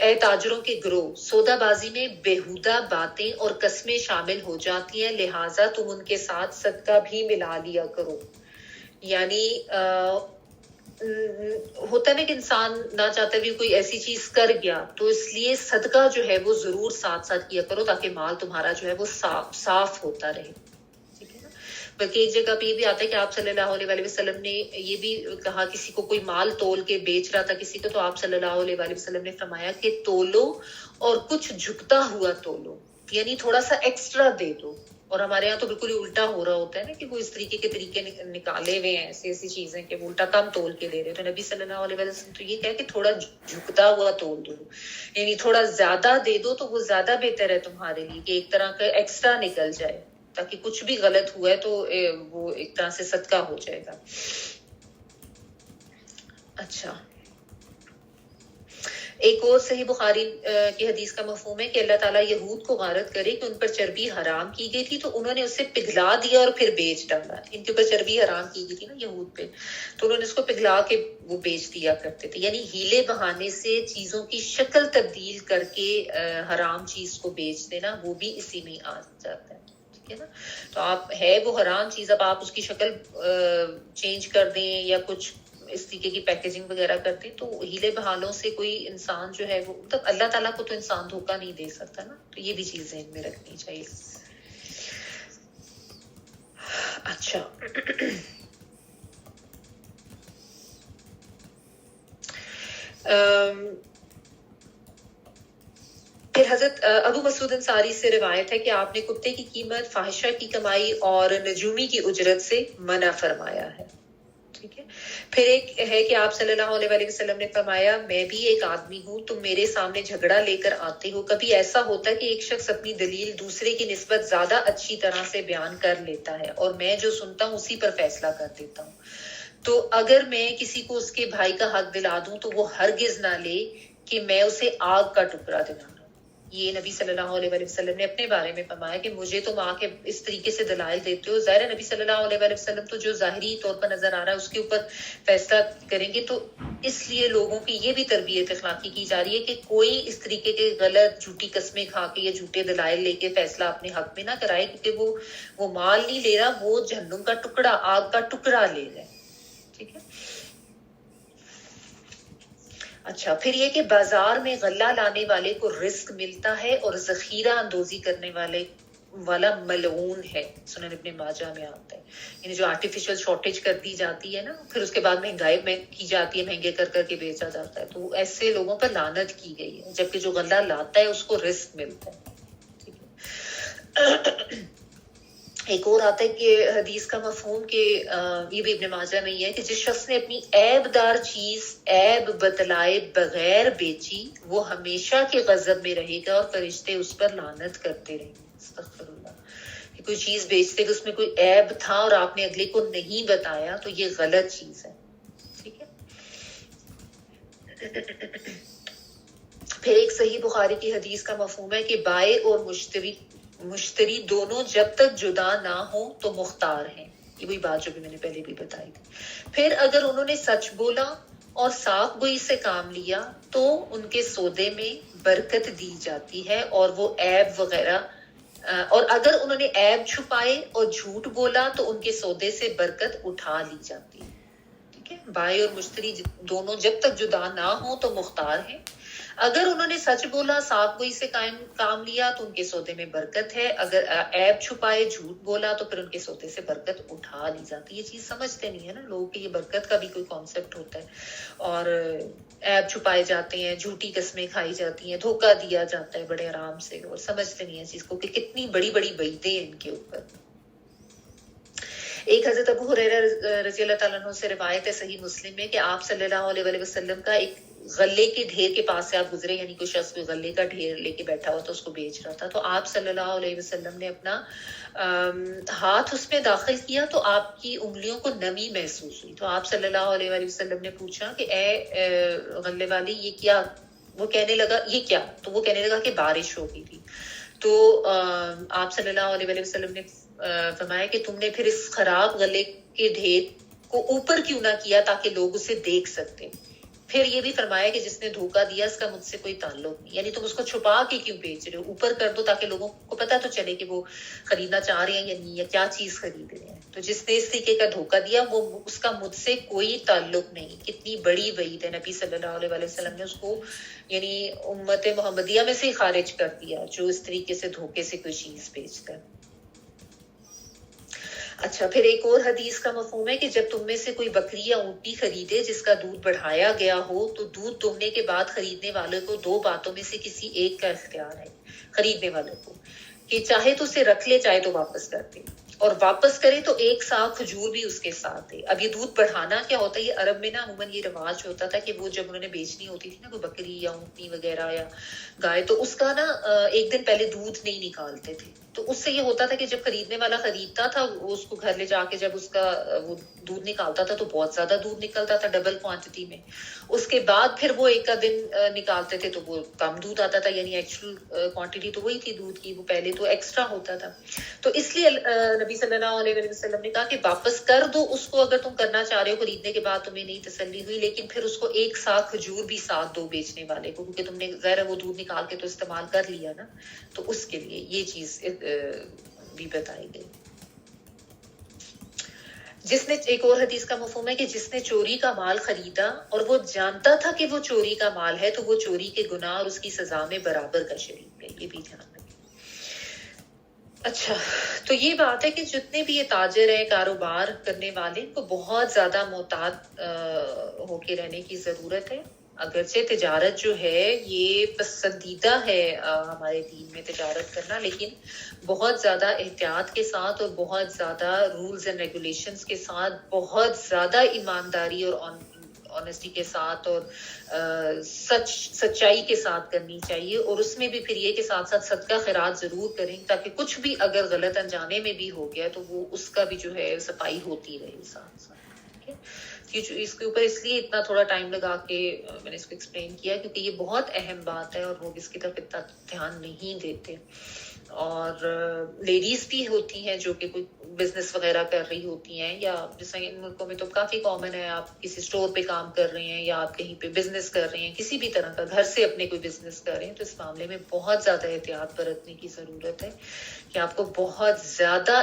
اے تاجروں کے گروہ, سودا بازی میں بےہودہ باتیں اور قسمیں شامل ہو جاتی ہیں, لہٰذا تم ان کے ساتھ صدقہ بھی ملا لیا کرو. یعنی ہوتا ہے نا کہ انسان نہ چاہتے بھی کوئی ایسی چیز کر گیا تو اس لیے صدقہ جو ہے وہ ضرور ساتھ ساتھ کیا کرو تاکہ مال تمہارا جو ہے وہ صاف ہوتا رہے. بلکہ ایک جگہ پہ یہ بھی آتا ہے کہ آپ صلی اللہ علیہ وسلم نے یہ بھی کہا, کسی کو کوئی مال تول کے بیچ رہا تھا کسی کو, تو آپ صلی اللہ علیہ وسلم نے فرمایا کہ تولو اور کچھ جھکتا ہوا تولو, یعنی تھوڑا سا ایکسٹرا دے دو. اور ہمارے یہاں تو بالکل ہی الٹا ہو رہا ہوتا ہے نا کہ وہ اس طریقے کے طریقے نکالے ہوئے ہیں, ایسی چیزیں کہ وہ الٹا کم تول کے دے رہے. تو نبی صلی اللہ علیہ وسلم تو یہ کہے کہ تھوڑا جھکتا ہوا تول دو, یعنی تھوڑا زیادہ دے دو تو وہ زیادہ بہتر ہے تمہارے لیے, کہ ایک طرح کا ایکسٹرا نکل جائے, تاکہ کچھ بھی غلط ہوا ہے تو وہ ایک طرح سے صدقہ ہو جائے گا. اچھا, ایک اور صحیح بخاری کی حدیث کا مفہوم ہے کہ اللہ تعالیٰ یہود کو غارت کرے کہ ان پر چربی حرام کی گئی تھی تو انہوں نے اسے پگھلا دیا اور پھر بیچ ڈالا. ان کے اوپر چربی حرام کی گئی تھی نا یہود پہ, تو انہوں نے اس کو پگھلا کے وہ بیچ دیا کرتے تھے. یعنی ہیلے بہانے سے چیزوں کی شکل تبدیل کر کے حرام چیز کو بیچ دینا, وہ بھی اسی میں آ جاتا ہے. نا, تو آپ ہے وہ حرام چیز, اب آپ اس کی شکل چینج کر دیں یا کچھ اس طریقے کی پیکیجنگ وغیرہ کرتے ہیں. تو ہیلے بہانوں سے کوئی انسان جو ہے وہ مطلب اللہ تعالیٰ کو تو انسان دھوکہ نہیں دے سکتا نا. تو یہ بھی چیز ذہن میں رکھنی چاہیے. اچھا پھر حضرت ابو مسعود انصاری سے روایت ہے کہ آپ نے کتے کی قیمت، فاحشہ کی کمائی اور نجومی کی اجرت سے منع فرمایا ہے. ٹھیک ہے. پھر ایک ہے کہ آپ صلی اللہ علیہ وآلہ وسلم نے فرمایا میں بھی ایک آدمی ہوں، تم میرے سامنے جھگڑا لے کر آتے ہو. کبھی ایسا ہوتا ہے کہ ایک شخص اپنی دلیل دوسرے کی نسبت زیادہ اچھی طرح سے بیان کر لیتا ہے اور میں جو سنتا ہوں اسی پر فیصلہ کر دیتا ہوں. تو اگر میں کسی کو اس کے بھائی کا حق دلا دوں تو وہ ہرگز نہ لے کہ میں اسے آگ کا ٹکڑا دلا دوں. یہ نبی صلی اللہ علیہ وآلہ وسلم نے اپنے بارے میں فرمایا کہ مجھے تم آ کے اس طریقے سے دلائل دیتے ہو. ظاہر نبی صلی اللہ علیہ وآلہ وسلم تو جو ظاہری طور پر نظر آ رہا ہے اس کے اوپر فیصلہ کریں گے. تو اس لیے لوگوں کی یہ بھی تربیت اخلاقی کی جا رہی ہے کہ کوئی اس طریقے کے غلط جھوٹی قسمیں کھا کے یا جھوٹے دلائل لے کے فیصلہ اپنے حق میں نہ کرائے، کیونکہ وہ مال نہیں لے رہا، وہ جہنم کا ٹکڑا، آگ کا ٹکڑا لے رہا ہے. ٹھیک ہے. اچھا پھر یہ کہ بازار میں غلہ لانے والے کو رزق ملتا ہے اور ذخیرہ اندوزی کرنے والا ملعون ہے. سنن ابن ماجہ میں آتا ہے. یعنی جو آرٹیفیشل شارٹیج کر دی جاتی ہے نا، پھر اس کے بعد مہنگائی میں کی جاتی ہے، مہنگے کر کر کے بیچا جاتا ہے، تو ایسے لوگوں پر لعنت کی گئی ہے. جبکہ جو غلہ لاتا ہے اس کو رزق ملتا ہے. ٹھیک ہے. ایک اور آتا ہے کہ حدیث کا مفہوم کہ یہ بھی ابن ماجہ میں یہ ہے کہ جس شخص نے اپنی عیب دار چیز عیب بتلائے بغیر بیچی وہ ہمیشہ کے غضب میں رہے گا اور فرشتے اس پر لعنت کرتے رہیں گے. استغفر اللہ. کہ کوئی چیز بیچتے ہوئے اس میں کوئی عیب تھا اور آپ نے اگلے کو نہیں بتایا تو یہ غلط چیز ہے. ٹھیک ہے. پھر ایک صحیح بخاری کی حدیث کا مفہوم ہے کہ بائع اور مشتری دونوں جب تک جدا نہ ہوں تو مختار ہیں. یہ وہی بات جو بھی میں نے پہلے بھی بتائی تھی. پھر اگر انہوں نے سچ بولا اور صاف گوئی سے کام لیا تو ان کے سودے میں برکت دی جاتی ہے اور وہ عیب وغیرہ، اور اگر انہوں نے عیب چھپائے اور جھوٹ بولا تو ان کے سودے سے برکت اٹھا لی جاتی ہے. ٹھیک ہے. بائع اور مشتری دونوں جب تک جدا نہ ہوں تو مختار ہیں. اگر انہوں نے سچ بولا صاف گوئی سے کام لیا تو ان کے سودے میں برکت ہے. اگر عیب چھپائے جھوٹ بولا تو پھر ان کے سودے سے برکت اٹھا لی جاتی ہے. یہ چیز سمجھتے نہیں ہے نا لوگ کہ یہ برکت کا بھی کوئی کانسیپٹ ہوتا ہے، اور عیب چھپائے جاتے ہیں، جھوٹی قسمیں کھائی جاتی ہیں، دھوکہ دیا جاتا ہے بڑے آرام سے، اور سمجھتے نہیں ہیں اس چیز کو کہ کتنی بڑی بڑی وعیدیں ہیں ان کے اوپر. ایک حضرت ابو ہریرہ رضی اللہ تعالیٰ عنہ سے روایت ہے صحیح مسلم میں کہ آپ صلی اللہ علیہ وآلہ وسلم کا ایک غلے کے ڈھیر کے پاس سے آپ گزرے، یعنی کوئی شخص کوئی غلے کا ڈھیر لے کے بیٹھا ہوا تھا، اس کو بیچ رہا تھا. تو آپ صلی اللہ علیہ وسلم نے اپنا ہاتھ اس میں داخل کیا تو آپ کی انگلیوں کو نمی محسوس ہوئی. تو آپ صلی اللہ علیہ وآلہ وسلم نے پوچھا کہ اے غلے والی یہ کیا؟ وہ کہنے لگا یہ کیا؟ تو وہ کہنے لگا کہ بارش ہو گئی تھی. تو آپ صلی اللہ علیہ وآلہ وسلم نے فرمایا کہ تم نے پھر اس خراب غلے کے ڈھیر کو اوپر کیوں نہ کیا تاکہ لوگ اسے دیکھ سکتے. پھر یہ بھی فرمایا کہ جس نے دھوکہ دیا اس کا مجھ سے کوئی تعلق نہیں، یعنی تم اس کو چھپا کے کیوں بیچ رہے ہو، اوپر کر دو تاکہ لوگوں کو پتہ تو چلے کہ وہ خریدنا چاہ رہے ہیں یا نہیں، یا کیا چیز خرید رہے ہیں. تو جس نے اس طریقے کا دھوکہ دیا وہ اس کا مجھ سے کوئی تعلق نہیں. کتنی بڑی وعید ہے. نبی صلی اللہ علیہ وسلم نے اس کو یعنی امت محمدیہ میں سے خارج کر دیا جو اس طریقے سے دھوکے سے کوئی چیز بیچتا ہے. اچھا پھر ایک اور حدیث کا مفہوم ہے کہ جب تم میں سے کوئی بکری یا اونٹنی خریدے جس کا دودھ بڑھایا گیا ہو تو دودھ دہنے کے بعد خریدنے والے کو دو باتوں میں سے کسی ایک کا اختیار ہے. خریدنے والے کو کہ چاہے تو اسے رکھ لے چاہے تو واپس کر دے، اور واپس کرے تو ایک ساگ کھجور بھی اس کے ساتھ دے. اب یہ دودھ بڑھانا کیا ہوتا ہے؟ یہ عرب میں نا عموماً یہ رواج ہوتا تھا کہ وہ جب انہوں نے بیچنی ہوتی تھی نا کوئی بکری یا اونٹنی وغیرہ یا گائے تو اس کا نا ایک دن پہلے دودھ نہیں نکالتے تھے. تو اس سے یہ ہوتا تھا کہ جب خریدنے والا خریدتا تھا وہ اس کو گھر لے جا کے جب اس کا وہ دودھ نکالتا تھا تو بہت زیادہ دودھ نکلتا تھا ڈبل کوانٹٹی میں. اس کے بعد پھر وہ ایک دن نکالتے تھے تو وہ کم دودھ آتا تھا، یعنی ایکچوئل کوانٹٹی تو وہی تھی دودھ کی، وہ پہلے تو ایکسٹرا ہوتا تھا. تو اس لیے نبی صلی اللہ علیہ وسلم نے کہا کہ واپس کر دو اس کو اگر تم کرنا چاہ رہے ہو، خریدنے کے بعد تمہیں نہیں تسلی ہوئی، لیکن پھر اس کو ایک ساگ کھجور بھی ساتھ دو بیچنے والے کو، کیونکہ تم نے ظاہر وہ دودھ نکال کے تو استعمال کر لیا نا. تو اس کے لیے یہ چیز بھی بتائی گئی. جس نے، ایک اور حدیث کا مفہوم ہے کہ جس نے چوری کا مال خریدا اور وہ جانتا تھا کہ وہ چوری کا مال ہے تو وہ چوری کے گناہ اور اس کی سزا میں برابر کا شریک ہے. یہ بھی دھیان رکھیں. اچھا، تو یہ بات ہے کہ جتنے بھی یہ تاجر ہیں، کاروبار کرنے والے، ان کو بہت زیادہ محتاط ہو کے رہنے کی ضرورت ہے. اگرچہ تجارت جو ہے یہ پسندیدہ ہے ہمارے دین میں تجارت کرنا، لیکن بہت زیادہ احتیاط کے ساتھ اور بہت زیادہ رولز اینڈ ریگولیشنز کے ساتھ، بہت زیادہ ایمانداری اور آنیسٹی کے ساتھ اور سچائی کے ساتھ کرنی چاہیے. اور اس میں بھی پھر یہ کہ ساتھ ساتھ صدقہ خیرات ضرور کریں، تاکہ کچھ بھی اگر غلط انجانے میں بھی ہو گیا تو وہ اس کا بھی جو ہے صفائی ہوتی رہے ساتھ ساتھ. ٹھیک ہے، اس کے اوپر اس لیے اتنا تھوڑا ٹائم لگا کے میں نے اس کو ایکسپلین کیا، کیونکہ یہ بہت اہم بات ہے اور لوگ اس کی طرف اتنا دھیان نہیں دیتے. اور لیڈیز بھی ہوتی ہیں جو کہ کوئی بزنس وغیرہ کر رہی ہوتی ہیں، یا جیسا ان ملکوں میں تو کافی کامن ہے، آپ کسی اسٹور پہ کام کر رہے ہیں یا آپ کہیں پہ بزنس کر رہے ہیں، کسی بھی طرح کا گھر سے اپنے کوئی بزنس کر رہے ہیں، تو اس معاملے میں بہت زیادہ احتیاط برتنے کی ضرورت ہے کہ آپ کو بہت زیادہ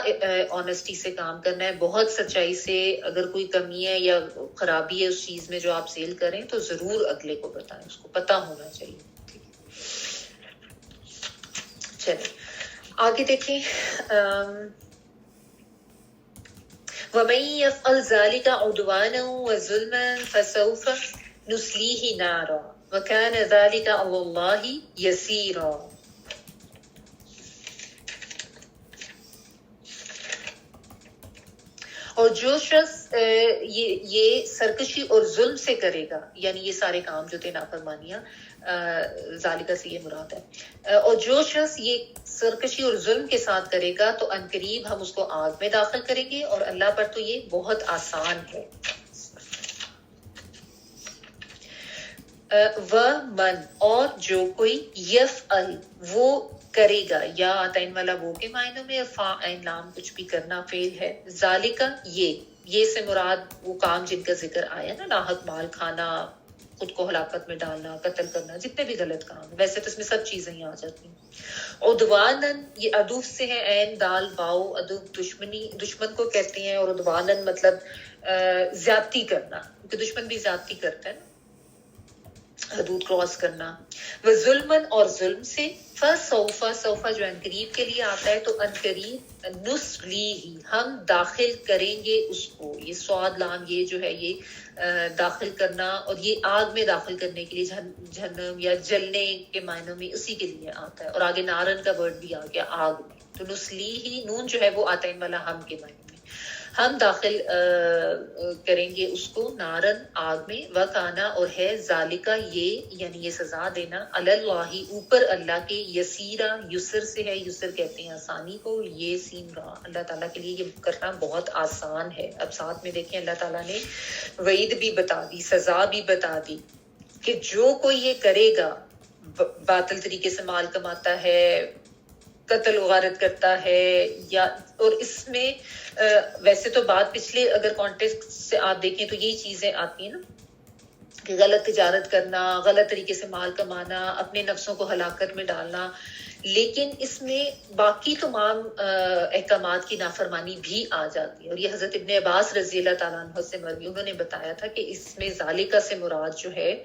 آنیسٹی سے کام کرنا ہے، بہت سچائی سے. اگر کوئی کمی ہے یا خرابی ہے اس چیز میں جو آپ سیل کریں تو ضرور اگلے کو بتائیں، اس کو پتہ ہونا چاہیے. چلیں آگے دیکھیں. وَمَن يَفْعَلْ ذَلِكَ عُدْوَانًا وَظُلْمًا فَسَوْفَ نُصْلِيهِ نَارًا وَكَانَ ذَلِكَ عَلَى اللَّهِ يَسِيرًا. اور جو شخص یہ سرکشی اور ظلم سے کرے گا، یعنی یہ سارے کام جو تھے نافرمانیاں، ذالکہ سے یہ مراد ہے، اور جو شخص یہ سرکشی اور ظلم کے ساتھ کرے گا تو عنقریب ہم اس کو آگ میں داخل کریں گے، اور اللہ پر تو یہ بہت آسان ہے. وَمَن، اور جو کوئی، یفعل وہ کرے گا، یا آتائن والا وہ کے معنوں میں، فاعل نام کچھ بھی کرنا فعل ہے. ذالکہ یہ سے مراد وہ کام جن کا ذکر آیا نا، ناحق مال کھانا، خود کو ہلاکت میں ڈالنا، قتل کرنا، جتنے بھی غلط کام، ویسے تو اس میں سب چیزیں ہی آ جاتی ہیں. عدوانن یہ ادوف سے ہے، عین دال باؤ، ادوف دشمن کو کہتے ہیں، اور عدوانن مطلب زیادتی کرنا، کیونکہ دشمن بھی زیادتی کرتا ہے نا، حدود کراس کرنا. وظلمن اور ظلم سے. فسوف جو عنقریب کے لیے آتا ہے، تو عنقریب نصلیہ ہم داخل کریں گے اس کو. یہ سواد لام یہ جو ہے یہ داخل کرنا، اور یہ آگ میں داخل کرنے کے لیے، جہنم یا جلنے کے معنوں میں اسی کے لیے آتا ہے. اور آگے نارن کا ورڈ بھی آ گیا آگ میں، تو نصلیہ نون جو ہے وہ آتا ہے والا ہم کے معنی میں، ہم داخل کریں گے اس کو نارن آگ میں. وکانا اور ہے ذالکہ یہ، یعنی یہ سزا دینا، علی اللہ اوپر اللہ کے، یسیرا یسر سے ہے، یسر کہتے ہیں آسانی کو، یہ سین را اللہ تعالیٰ کے لیے یہ کرنا بہت آسان ہے. اب ساتھ میں دیکھیں اللہ تعالیٰ نے وعید بھی بتا دی، سزا بھی بتا دی کہ جو کوئی یہ کرے گا، باطل طریقے سے مال کماتا ہے، قتل و غارت کرتا ہے، یا اور اس میں ویسے تو بات پچھلے اگر کانٹیکسٹ سے آپ دیکھیں تو یہی چیزیں آتی ہیں نا، کہ غلط تجارت کرنا، غلط طریقے سے مال کمانا، اپنے نفسوں کو ہلاکت میں ڈالنا، لیکن اس میں باقی تمام احکامات کی نافرمانی بھی آ جاتی ہے. اور یہ حضرت ابن عباس رضی اللہ تعالیٰ عنہ سے مروی، انہوں نے بتایا تھا کہ اس میں ذالکہ سے مراد جو ہے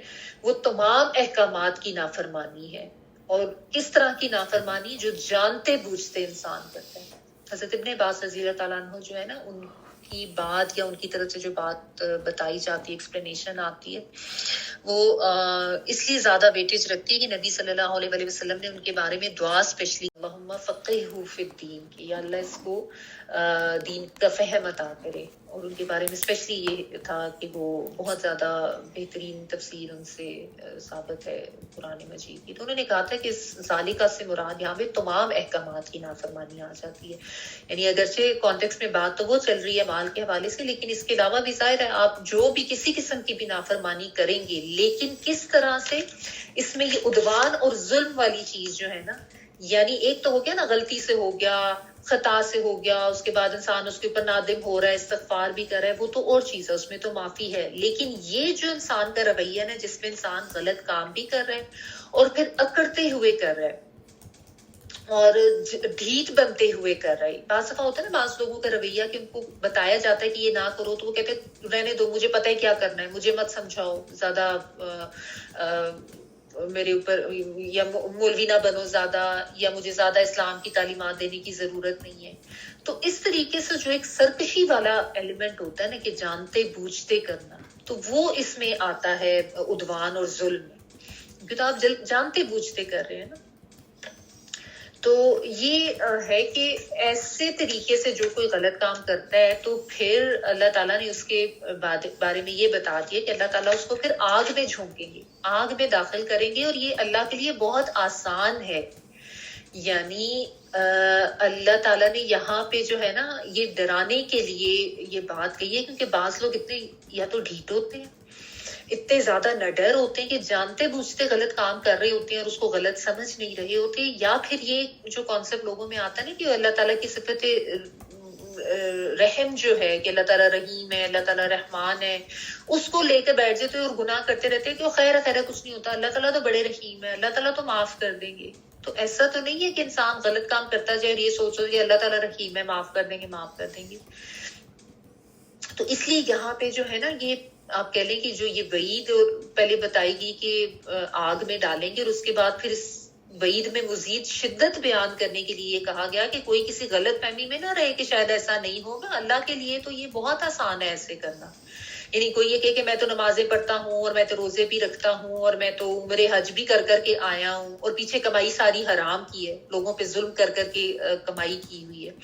وہ تمام احکامات کی نافرمانی ہے. اور کس طرح کی نافرمانی؟ جو جانتے بوجھتے انسان کرتے ہیں. حضرت ابن عباس رضی اللہ تعالیٰ عنہ جو ہے نا، ان کی بات یا ان کی طرف سے جو بات بتائی جاتی ہے، ایکسپلینیشن آتی ہے، وہ اس لیے زیادہ ویٹیج رکھتی ہے کہ نبی صلی اللہ علیہ وسلم نے ان کے بارے میں دعا اسپیشلی اللہم فقہہ فی الدین، کہ یا اللہ اس کو دین کا فہم عطا کرے. اور ان کے بارے میں اسپیشلی یہ تھا کہ وہ بہت زیادہ بہترین تفسیر ان سے ثابت ہے قرآن مجید کی. تو انہوں نے کہا تھا کہ ذالکہ سے مراد یہاں پہ تمام احکامات کی نافرمانی آ جاتی ہے. یعنی اگرچہ کانٹیکسٹ میں بات تو وہ چل رہی ہے مال کے حوالے سے، لیکن اس کے علاوہ بھی ظاہر ہے آپ جو بھی کسی قسم کی بھی نافرمانی کریں گے، لیکن کس طرح سے، اس میں یہ عدوان اور ظلم والی چیز جو ہے نا، یعنی ایک تو ہو گیا نا غلطی سے ہو گیا، خطا سے ہو گیا، اس کے بعد انسان اس کے اوپر نادم ہو رہا ہے، استغفار بھی کر رہا ہے، وہ تو اور چیز ہے، اس میں تو معافی ہے. لیکن یہ جو انسان کا رویہ نا، جس میں انسان غلط کام بھی کر رہا ہے اور پھر اکڑتے ہوئے کر رہا ہے، اور ڈھیٹ بنتے ہوئے کر رہے. بعض دفعہ ہوتا ہے نا بعض لوگوں کا رویہ کہ ان کو بتایا جاتا ہے کہ یہ نہ کرو تو وہ کہتے ہیں رہنے دو, مجھے پتہ ہے کیا کرنا ہے, مجھے مت سمجھاؤ زیادہ, میرے اوپر یا مولوی نہ بنو زیادہ, یا مجھے زیادہ اسلام کی تعلیمات دینے کی ضرورت نہیں ہے. تو اس طریقے سے جو ایک سرکشی والا ایلیمنٹ ہوتا ہے نا کہ جانتے بوجھتے کرنا, تو وہ اس میں آتا ہے عدوان اور ظلم میں, کیونکہ تو آپ جانتے بوجھتے کر رہے ہیں نا. تو یہ ہے کہ ایسے طریقے سے جو کوئی غلط کام کرتا ہے تو پھر اللہ تعالیٰ نے اس کے بارے میں یہ بتا دیا کہ اللہ تعالیٰ اس کو پھر آگ میں جھونکیں گے, آگ میں داخل کریں گے, اور یہ اللہ کے لیے بہت آسان ہے. یعنی اللہ تعالیٰ نے یہاں پہ جو ہے نا یہ ڈرانے کے لیے یہ بات کہی ہے, کیونکہ بعض لوگ اتنے یا تو ڈھیٹ ہوتے ہیں, اتنے زیادہ نڈر ہوتے ہیں کہ جانتے بوجھتے غلط کام کر رہے ہوتے ہیں اور اس کو غلط سمجھ نہیں رہے ہوتے, یا پھر یہ جو کانسیپٹ لوگوں میں آتا ہے نا کہ اللہ تعالیٰ کی صفت رحم جو ہے کہ اللہ تعالیٰ رحیم ہے, اللہ تعالیٰ رحمان ہے, اس کو لے کے بیٹھ جاتے اور گناہ کرتے رہتے کہ خیر خیر کچھ نہیں ہوتا, اللہ تعالیٰ تو بڑے رحیم ہے, اللہ تعالیٰ تو معاف کر دیں گے. تو ایسا تو نہیں ہے کہ انسان غلط کام کرتا جائے اور یہ سوچو کہ اللہ تعالیٰ رحیم ہے, معاف کر دیں گے معاف کر دیں گے. تو اس لیے یہاں پہ جو ہے نا یہ آپ کہہ لیں کہ جو یہ وعید پہلے بتائی گی کہ آگ میں ڈالیں گے, اور اس کے بعد پھر اس وعید میں مزید شدت بیان کرنے کے لیے یہ کہا گیا کہ کوئی کسی غلط فہمی میں نہ رہے کہ شاید ایسا نہیں ہوگا. اللہ کے لیے تو یہ بہت آسان ہے ایسے کرنا. یعنی کوئی یہ کہ میں تو نمازیں پڑھتا ہوں اور میں تو روزے بھی رکھتا ہوں اور میں تو عمرے حج بھی کر کر کے آیا ہوں, اور پیچھے کمائی ساری حرام کی ہے, لوگوں پہ ظلم کر کر کے کمائی کی ہوئی ہے,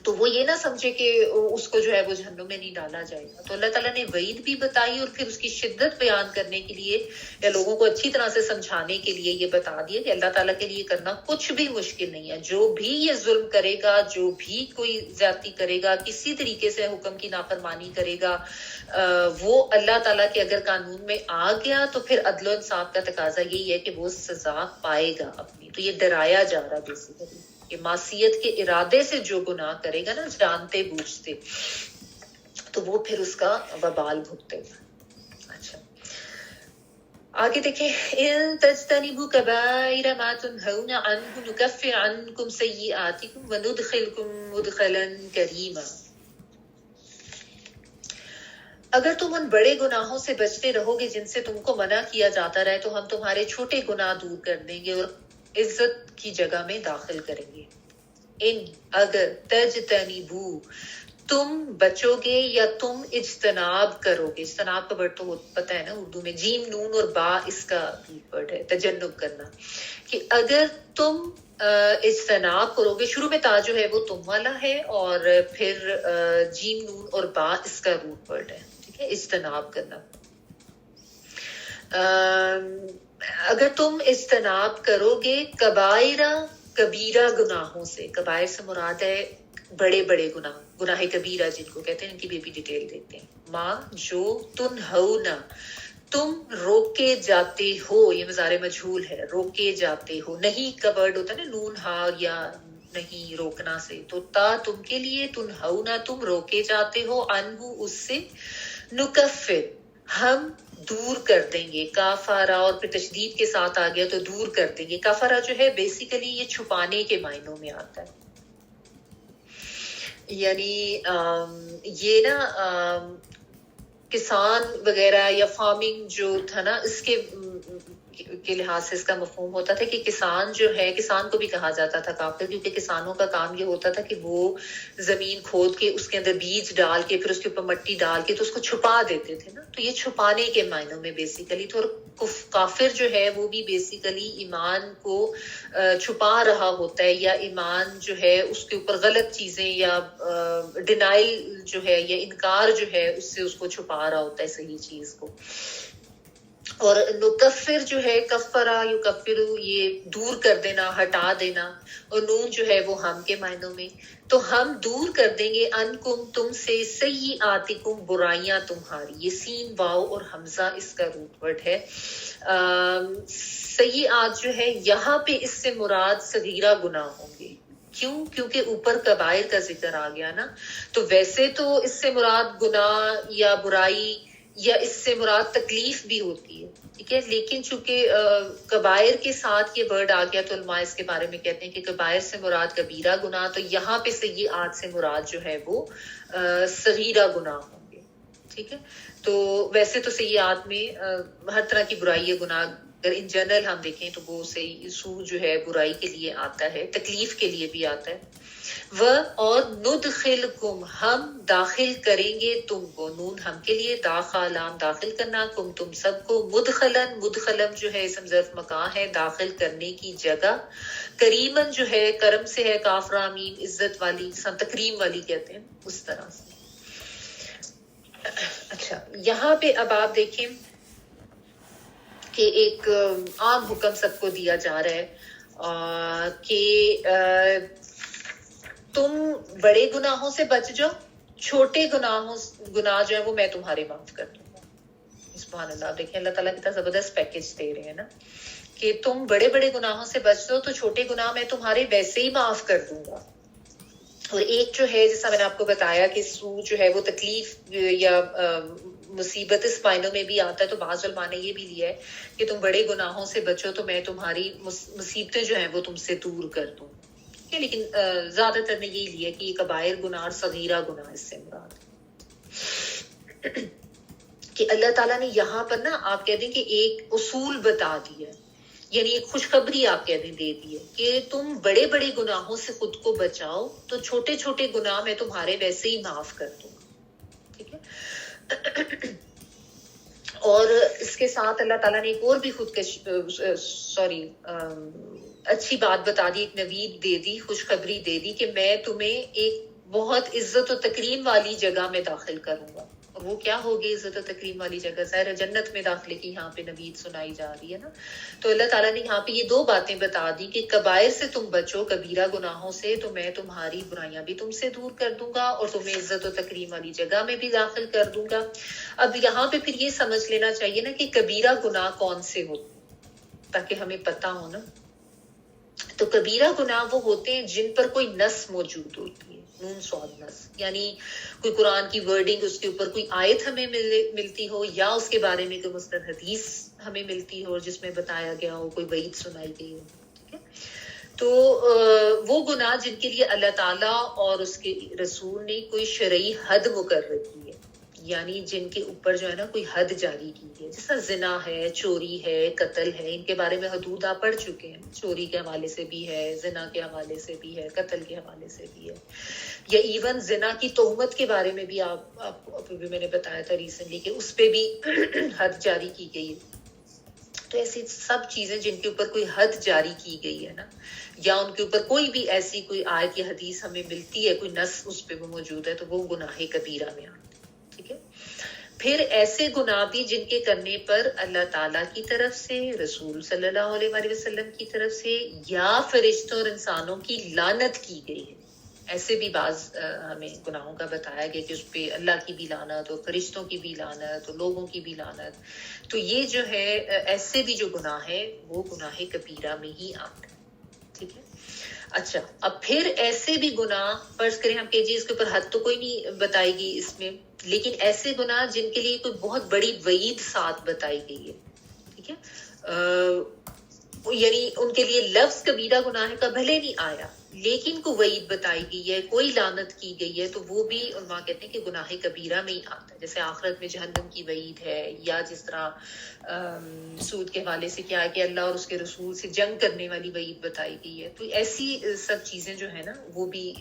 تو وہ یہ نہ سمجھے کہ اس کو جو ہے وہ جہنم میں نہیں ڈالا جائے گا. تو اللہ تعالیٰ نے وعید بھی بتائی اور پھر اس کی شدت بیان کرنے کے لیے یا لوگوں کو اچھی طرح سے سمجھانے کے لیے یہ بتا دیا کہ اللہ تعالیٰ کے لیے کرنا کچھ بھی مشکل نہیں ہے. جو بھی یہ ظلم کرے گا, جو بھی کوئی زیادتی کرے گا, کسی طریقے سے حکم کی نافرمانی کرے گا, وہ اللہ تعالیٰ کے اگر قانون میں آ گیا تو پھر عدل و انصاف کا تقاضا یہی ہے کہ وہ سزا پائے گا اپنی. تو یہ ڈرایا جا رہا بیسیکلی کہ معصیت کے ارادے سے جو گناہ کرے گا نا جانتے بوجھتے, تو وہ پھر اس کا وبال بھگتے گا. اچھا آگے دیکھیں, ان تجتنبوا کبائر ما تنهون عنه نكفر عنكم سیئاتکم وندخلکم مدخلا کریما. اگر تم ان بڑے گناہوں سے بچتے رہو گے جن سے تم کو منع کیا جاتا رہے تو ہم تمہارے چھوٹے گناہ دور کر دیں گے اور عزت کی جگہ میں داخل کریں گے. ان اگر تجتنبو تم بچو گے یا تم اجتناب کرو گے, اجتناب کا ورڈ تو پتہ ہے نا اردو میں, جیم نون اور با اس کا ورڈ ہے تجنب کرنا, کہ اگر تم اجتناب کرو گے, شروع میں تا جو ہے وہ تم والا ہے اور پھر جیم نون اور با اس کا روٹ ورڈ ہے, ٹھیک ہے, اجتناب کرنا. اگر تم اجتناب کرو گے کبیرہ گناہوں سے, کبائر سے مراد ہے بڑے بڑے گناہ, گناہ کبیرہ جن کو کہتے ہیں, ان کی بھی ڈیٹیل دیتے ہیں. ماں جو تنہونا تم روکے جاتے ہو, یہ مضارع مجہول ہے, روکے جاتے ہو, نہیں کا ورڈ ہوتا ہے نا نون ہا یا نہیں روکنا سے, تو تا تم کے لیے, تنہونا تم روکے جاتے ہو, انہو اس سے, نکفر ہم دور کر دیں گے, کافارہ اور پھر تشدید کے ساتھ آ گیا تو دور کر دیں گے. کافارہ جو ہے بیسیکلی یہ چھپانے کے معنوں میں آتا ہے, یعنی یہ نا کسان وغیرہ یا فارمنگ جو تھا نا اس کے لحاظ سے اس کا مفہوم ہوتا تھا کہ کسان جو ہے, کسان کو بھی کہا جاتا تھا کافر, کیونکہ کسانوں کا کام یہ ہوتا تھا کہ وہ زمین کھود کے اس کے اندر بیج ڈال کے پھر اس کے اوپر مٹی ڈال کے تو اس کو چھپا دیتے تھے نا, تو یہ چھپانے کے معنوں میں بیسیکلی تو. اور کافر جو ہے وہ بھی بیسیکلی ایمان کو چھپا رہا ہوتا ہے, یا ایمان جو ہے اس کے اوپر غلط چیزیں یا ڈینائل جو ہے یا انکار جو ہے اس سے اس کو چھپا رہا ہوتا ہے صحیح چیز کو. اور نکفر جو ہے, کفرا یکفرو, یہ دور کر دینا, ہٹا دینا, اور نون جو ہے وہ ہم کے معنوں میں, تو ہم دور کر دیں گے انکم تم سے, سیئاتکم برائیاں تمہاری, یہ سین واو اور حمزہ اس کا روٹ ورڈ ہے. سیئات جو ہے یہاں پہ اس سے مراد صغیرہ گناہ ہوں گے, کیوں, کیونکہ اوپر کبائر کا ذکر آ گیا نا, تو ویسے تو اس سے مراد گناہ یا برائی یا اس سے مراد تکلیف بھی ہوتی ہے، ٹھیک ہے. لیکن چونکہ کبائر کے ساتھ یہ ورڈ آ گیا تو علماء اس کے بارے میں کہتے ہیں کہ کبائر سے مراد کبیرہ گناہ، تو یہاں پہ سیئات سے مراد جو ہے وہ صغیرہ گناہ ہوں گے. ٹھیک ہے. تو ویسے تو سیئات میں ہر طرح کی برائی ہے، گناہ اگر ان جنرل ہم دیکھیں تو وہ سو جو ہے برائی کے لیے آتا ہے، تکلیف کے لیے بھی آتا ہے. وہ اور ندخلکم ہم داخل کریں گے تم کو، نون ہم کے لیے، داخلام داخل کرنا، کم تم سب کو، مدخلن مدخلم جو ہے اسم ظرف مکان ہے، داخل کرنے کی جگہ، کریمن جو ہے کرم سے ہے، کاف را میم عزت والی، تکریم والی کہتے ہیں اس طرح سے. اچھا یہاں پہ اب آپ دیکھیں کہ ایک عام حکم سب کو دیا جا رہا ہے کہ تم بڑے گناہوں سے بچ جاؤ، چھوٹے گناہ جو ہے وہ میں تمہارے معاف کر دوں گا. سبحان اللہ. دیکھیں اللہ تعالیٰ کتنا زبردست پیکج دے رہے ہیں نا کہ تم بڑے بڑے گناہوں سے بچ جاؤ تو چھوٹے گناہ میں تمہارے ویسے ہی معاف کر دوں گا. اور ایک جو ہے جیسا میں نے آپ کو بتایا کہ سو جو ہے وہ تکلیف یا مصیبت اس معنوں میں بھی آتا ہے، تو بعض علماء نے یہ بھی لیا ہے کہ تم بڑے گناہوں سے بچو تو میں تمہاری مصیبتیں جو ہیں وہ تم سے دور کر دوں. لیکن زیادہ تر نے یہی لیا کہ یہ کبائر گناہ اور صغیرہ گناہ اس سے مراد کہ اللہ تعالیٰ نے یہاں پر نا آپ کہہ دیں کہ ایک اصول بتا دیا، یعنی ایک خوشخبری آپ کہہ دیں دے دی ہے کہ تم بڑے بڑے گناہوں سے خود کو بچاؤ تو چھوٹے چھوٹے گناہ میں تمہارے ویسے ہی معاف کر دوں. ٹھیک ہے. اور اس کے ساتھ اللہ تعالیٰ نے ایک اور بھی اچھی بات بتا دی، ایک نوید دے دی، خوشخبری دے دی کہ میں تمہیں ایک بہت عزت و تکریم والی جگہ میں داخل کروں گا. اور وہ کیا ہوگی عزت و تکریم والی جگہ؟ ظاہر جنت میں داخلے کی یہاں پہ نوید سنائی جا رہی ہے نا. تو اللہ تعالیٰ نے یہاں پہ یہ دو باتیں بتا دی کہ کبائر سے تم بچو، کبیرہ گناہوں سے، تو میں تمہاری برائیاں بھی تم سے دور کر دوں گا اور تمہیں عزت و تکریم والی جگہ میں بھی داخل کر دوں گا. اب یہاں پہ پھر یہ سمجھ لینا چاہیے نا کہ کبیرہ گناہ کون سے ہوتے تاکہ ہمیں پتہ ہو نا. تو کبیرہ گناہ وہ ہوتے ہیں جن پر کوئی نص موجود ہوتی ہے، نون صاد نص، یعنی کوئی قرآن کی ورڈنگ، اس کے اوپر کوئی آیت ہمیں ملتی ہو یا اس کے بارے میں کوئی مستند حدیث ہمیں ملتی ہو جس میں بتایا گیا ہو، کوئی وعید سنائی گئی ہو. ٹھیک ہے. تو وہ گناہ جن کے لیے اللہ تعالیٰ اور اس کے رسول نے کوئی شرعی حد مقرر کی ہے، یعنی جن کے اوپر جو ہے نا کوئی حد جاری کی ہے، جیسا زنا ہے، چوری ہے، قتل ہے، ان کے بارے میں حدود آپ پڑھ چکے ہیں. چوری کے حوالے سے بھی ہے، زنا کے حوالے سے بھی ہے، قتل کے حوالے سے بھی ہے، یا ایون زنا کی تہمت کے بارے میں بھی آپ کو بھی میں نے بتایا تھا ریسنٹلی کہ اس پہ بھی حد جاری کی گئی ہے. تو ایسی سب چیزیں جن کے اوپر کوئی حد جاری کی گئی ہے نا، یا ان کے اوپر کوئی بھی ایسی کوئی آیت یا حدیث ہمیں ملتی ہے، کوئی نص اس پہ وہ موجود ہے، تو وہ گناہ کبیرہ میں آتے ہیں. ٹھیک ہے. پھر ایسے گناہ بھی جن کے کرنے پر اللہ تعالیٰ کی طرف سے، رسول صلی اللہ علیہ وآلہ وسلم کی طرف سے یا فرشتوں اور انسانوں کی لعنت کی گئی ہے. ایسے بھی بعض ہمیں گناہوں کا بتایا گیا کہ اس پہ اللہ کی بھی لعنت، اور فرشتوں کی بھی لعنت، اور لوگوں کی بھی لعنت. تو یہ جو ہے ایسے بھی جو گناہ ہے وہ گناہ کبیرہ میں ہی آتے ہیں. ٹھیک ہے. اچھا اب پھر ایسے بھی گناہ، فرض کریں ہم کہ جی اس کے اوپر حد تو کوئی نہیں بتائی گئی اس میں، لیکن ایسے گناہ جن کے لیے کوئی بہت بڑی وعید ساتھ بتائی گئی ہے. ٹھیک ہے. یعنی ان کے لیے لفظ کبیرہ گناہ کا بھلے نہیں آیا لیکن کوئی وعید بتائی گئی ہے، کوئی لعنت کی گئی ہے، تو وہ بھی علماء کہتے ہیں کہ گناہ کبیرہ میں ہی آتا ہے. جیسے آخرت میں جہنم کی وعید ہے، یا جس طرح سود کے حوالے سے کیا ہے کہ اللہ اور اس کے رسول سے جنگ کرنے والی وعید بتائی گئی ہے. تو ایسی سب چیزیں جو ہے نا وہ بھی